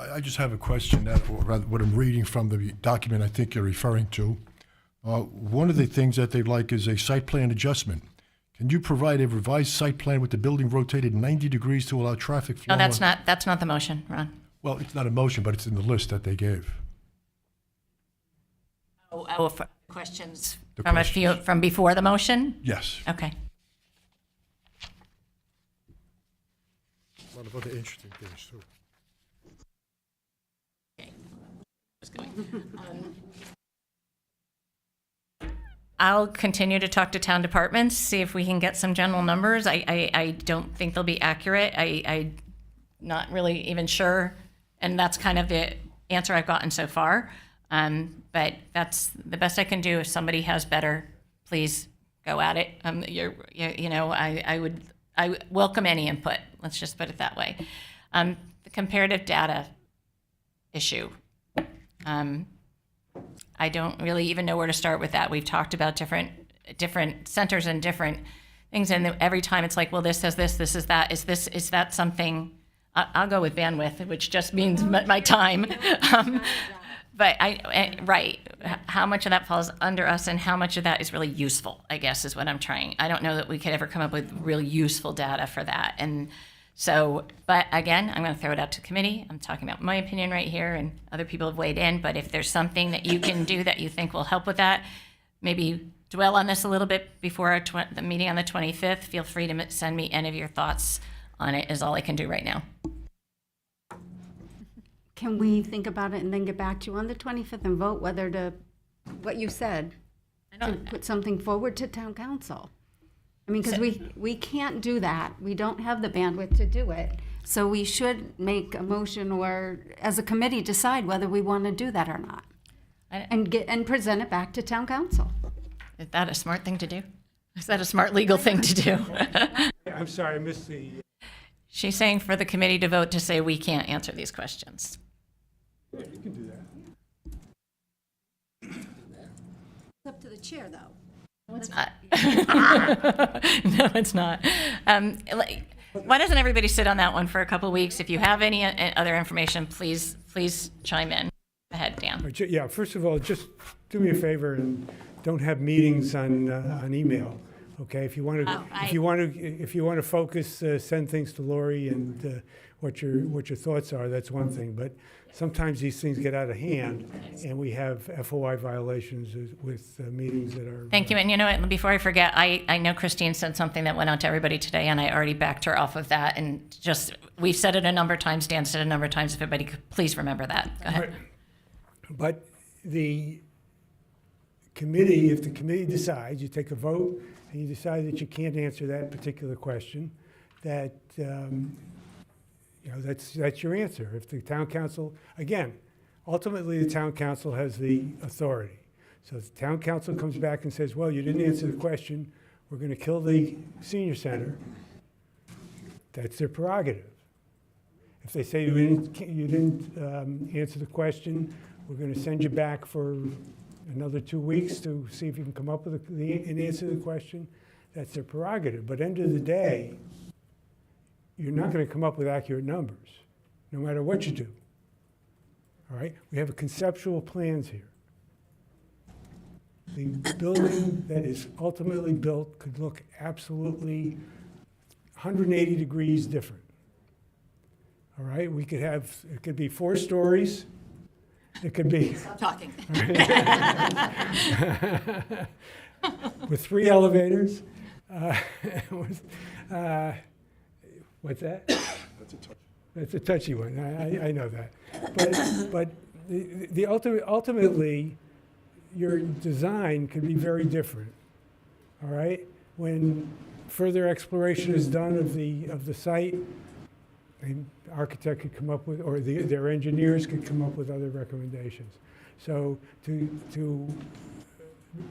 I just have a question, or rather what I'm reading from the document I think you're referring to. One of the things that they'd like is a site plan adjustment. Can you provide a revised site plan with the building rotated 90 degrees to allow traffic flow? No, that's not the motion, Ron. Well, it's not a motion, but it's in the list that they gave. For questions from before the motion? Yes. Okay. A lot of other interesting things, too. I'll continue to talk to town departments, see if we can get some general numbers. I don't think they'll be accurate. I'm not really even sure, and that's kind of the answer I've gotten so far. But that's the best I can do. If somebody has better, please go at it. I welcome any input. Let's just put it that way. The comparative data issue. I don't really even know where to start with that. We've talked about different centers and different things, and every time it's like, well, this says this is that. Is that something? I'll go with bandwidth, which just means my time. But right, how much of that falls under us, and how much of that is really useful, I guess, is what I'm trying. I don't know that we could ever come up with really useful data for that, and. So, but again, I'm going to throw it out to the committee. I'm talking about my opinion right here, and other people have weighed in. But if there's something that you can do that you think will help with that, maybe dwell on this a little bit before the meeting on the 25th. Feel free to send me any of your thoughts on it, is all I can do right now. Can we think about it and then get back to you on the 25th and vote whether to, what you said, to put something forward to town council? I mean, because we can't do that. We don't have the bandwidth to do it. So we should make a motion, or as a committee decide whether we want to do that or not. And present it back to town council. Is that a smart thing to do? Is that a smart legal thing to do? I'm sorry, I missed the... She's saying for the committee to vote to say we can't answer these questions. Yeah, you can do that. It's up to the chair, though. No, it's not. No, it's not. Why doesn't everybody sit on that one for a couple of weeks? If you have any other information, please chime in. Go ahead, Dan. Yeah, first of all, just do me a favor and don't have meetings on email. Okay, if you want to focus, send things to Lori and what your thoughts are. That's one thing. But sometimes these things get out of hand, and we have FOI violations with meetings that are. Thank you. And you know what? Before I forget, I know Christine said something that went out to everybody today, and I already backed her off of that. And we've said it a number of times. Dan said it a number of times. If everybody could please remember that. Go ahead. Right. But the committee, if the committee decides, you take a vote, and you decide that you can't answer that particular question, that that's your answer. If the town council, again, ultimately the town council has the authority. So if the town council comes back and says, well, you didn't answer the question, we're going to kill the senior center, that's their prerogative. If they say you didn't answer the question, we're going to send you back for another 2 weeks to see if you can come up with an answer to the question, that's their prerogative. But end of the day, you're not going to come up with accurate numbers, no matter what you do. All right? We have conceptual plans here. The building that is ultimately built could look absolutely 180 degrees different. All right? We could have, it could be 4 stories. It could be. Stop talking. With 3 elevators. What's that? That's a touchy one. I know that. But the ultimately, your design could be very different. All right? When further exploration is done of the site, the architect could come up with, or their engineers could come up with other recommendations. So to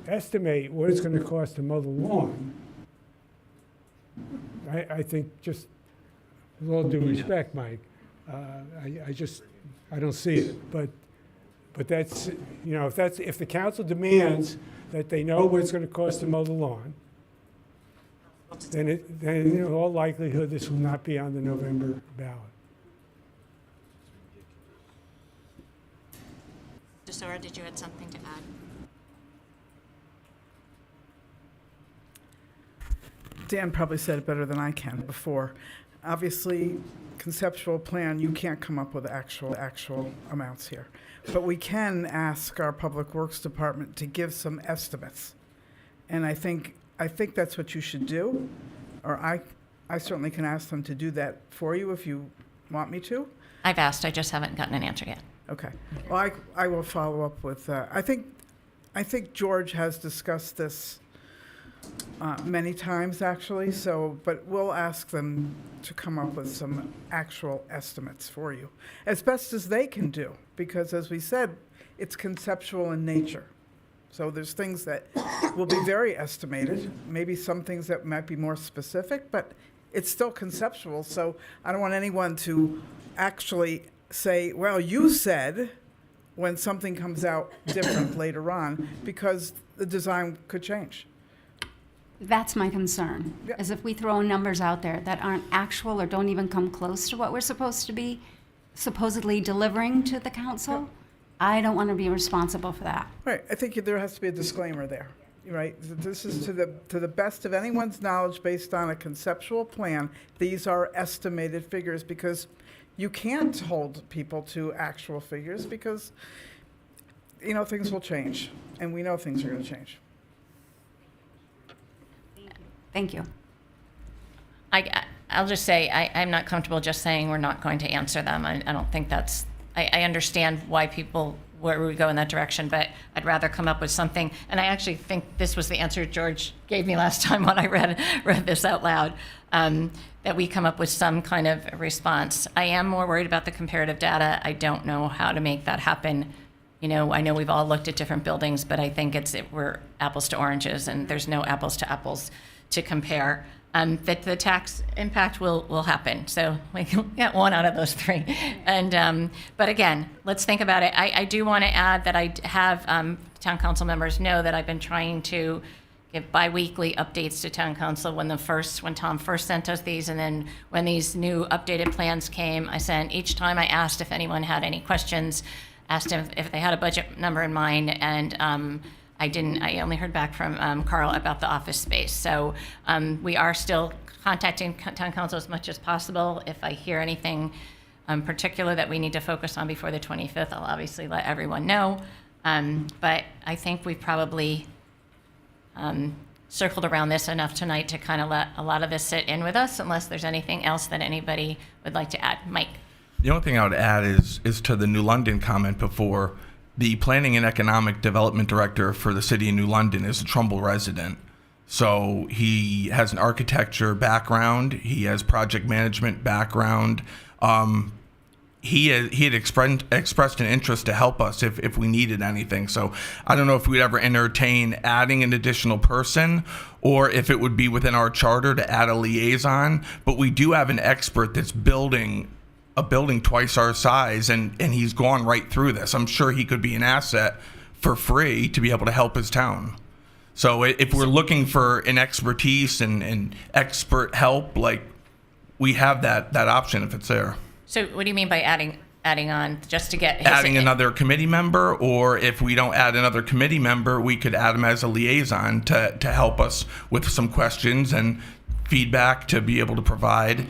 estimate what it's going to cost to mow the lawn, I think, just with all due respect, Mike, I don't see it. But that's, if the council demands that they know what it's going to cost to mow the lawn, then in all likelihood this will not be on the November ballot. DeSora, did you have something to add? Dan probably said it better than I can before. Obviously, conceptual plan, you can't come up with actual amounts here. But we can ask our Public Works Department to give some estimates. And I think that's what you should do, or I certainly can ask them to do that for you if you want me to. I've asked, I just haven't gotten an answer yet. Okay. Well, I will follow up with, I think George has discussed this many times, actually, but we'll ask them to come up with some actual estimates for you, as best as they can do, because as we said, it's conceptual in nature. So there's things that will be very estimated, maybe some things that might be more specific, but it's still conceptual, so I don't want anyone to actually say, well, you said, when something comes out different later on, because the design could change. That's my concern, is if we throw numbers out there that aren't actual or don't even come close to what we're supposed to be supposedly delivering to the council, I don't want to be responsible for that. Right, I think there has to be a disclaimer there, right? This is to the best of anyone's knowledge based on a conceptual plan. These are estimated figures, because you can't hold people to actual figures, because, things will change, and we know things are going to change. Thank you. I'll just say, I'm not comfortable just saying we're not going to answer them. I don't think that's, I understand why where we go in that direction, but I'd rather come up with something. And I actually think this was the answer George gave me last time when I read this out loud, that we come up with some kind of response. I am more worried about the comparative data. I don't know how to make that happen. I know we've all looked at different buildings, but I think we're apples to oranges, and there's no apples to apples to compare. That the tax impact will happen. So we can get one out of those 3. And but again, let's think about it. I do want to add that I have town council members know that I've been trying to give biweekly updates to town council when Tom first sent us these, and then when these new updated plans came, I sent each time. I asked if anyone had any questions, asked them if they had a budget number in mind, and I only heard back from Carl about the office space. So we are still contacting town council as much as possible. If I hear anything particular that we need to focus on before the 25th, I'll obviously let everyone know. But I think we've probably circled around this enough tonight to kind of let a lot of this sit in with us, unless there's anything else that anybody would like to add. Mike? The only thing I would add is to the New London comment before. The Planning and Economic Development Director for the City of New London is a Trumbull resident. So he has an architecture background. He has project management background. He had expressed an interest to help us if we needed anything. So I don't know if we'd ever entertain adding an additional person, or if it would be within our charter to add a liaison. But we do have an expert that's building a building twice our size, and he's gone right through this. I'm sure he could be an asset for free to be able to help his town. So if we're looking for an expertise and expert help, like, we have that option if it's there. So what do you mean by adding on, just to get his? Adding another committee member, or if we don't add another committee member, we could add him as a liaison to help us with some questions and feedback to be able to provide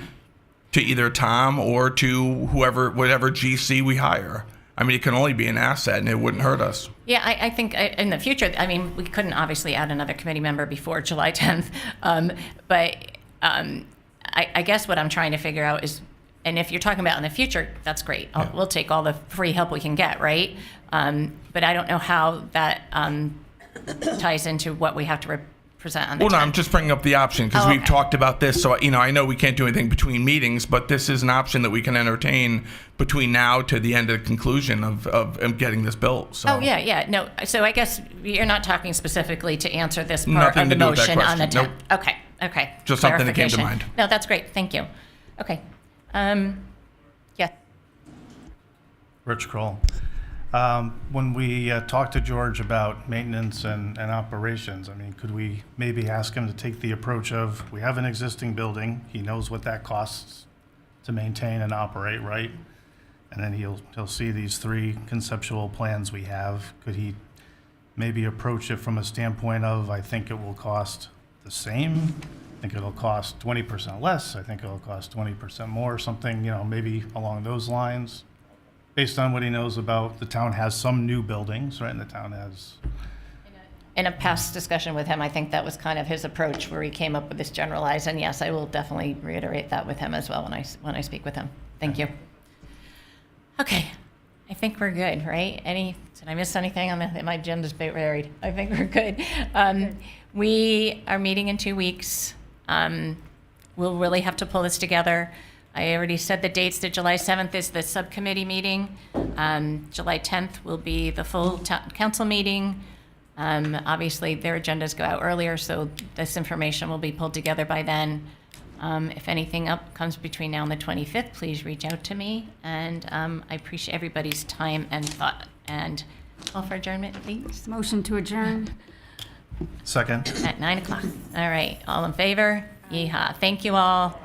to either Tom or to whatever GC we hire. I mean, it can only be an asset, and it wouldn't hurt us. Yeah, I think in the future, I mean, we couldn't obviously add another committee member before July 10th, but I guess what I'm trying to figure out is, and if you're talking about in the future, that's great. We'll take all the free help we can get, right? But I don't know how that ties into what we have to present on the 10th. Well, no, I'm just bringing up the option because we've okay. talked about this. So, I know we can't do anything between meetings, but this is an option that we can entertain between now to the end of the conclusion of getting this built. So. Oh, yeah. No, so I guess you're not talking specifically to answer this part Nothing of the to do with that motion on the 10th. question. Okay. Just something that came to Clarification. mind. No, that's great. Thank you. Okay. Yeah. Rich Kroll. When we talked to George about maintenance and operations, I mean, could we maybe ask him to take the approach of, we have an existing building, he knows what that costs to maintain and operate, right? And then he'll see these 3 conceptual plans we have. Could he maybe approach it from a standpoint of, I think it will cost the same, I think it'll cost 20% less, I think it'll cost 20% more, something, maybe along those lines? Based on what he knows about, the town has some new buildings, right, and the town has. In a past discussion with him, I think that was kind of his approach where he came up with this generalized, and yes, I will definitely reiterate that with him as well when I speak with him. Thank you. Okay, I think we're good, right? Did I miss anything? My agenda's buried. I think we're good. We are meeting in 2 weeks. We'll really have to pull this together. I already said the dates. That July 7th is the subcommittee meeting. July 10th will be the full council meeting. Obviously, their agendas go out earlier, so this information will be pulled together by then. If anything comes between now and the 25th, please reach out to me. And I appreciate everybody's time and thought. And call for adjournment, please. Motion to adjourn. Second. At 9 o'clock. All right. All in favor? Yeehaw. Thank you all.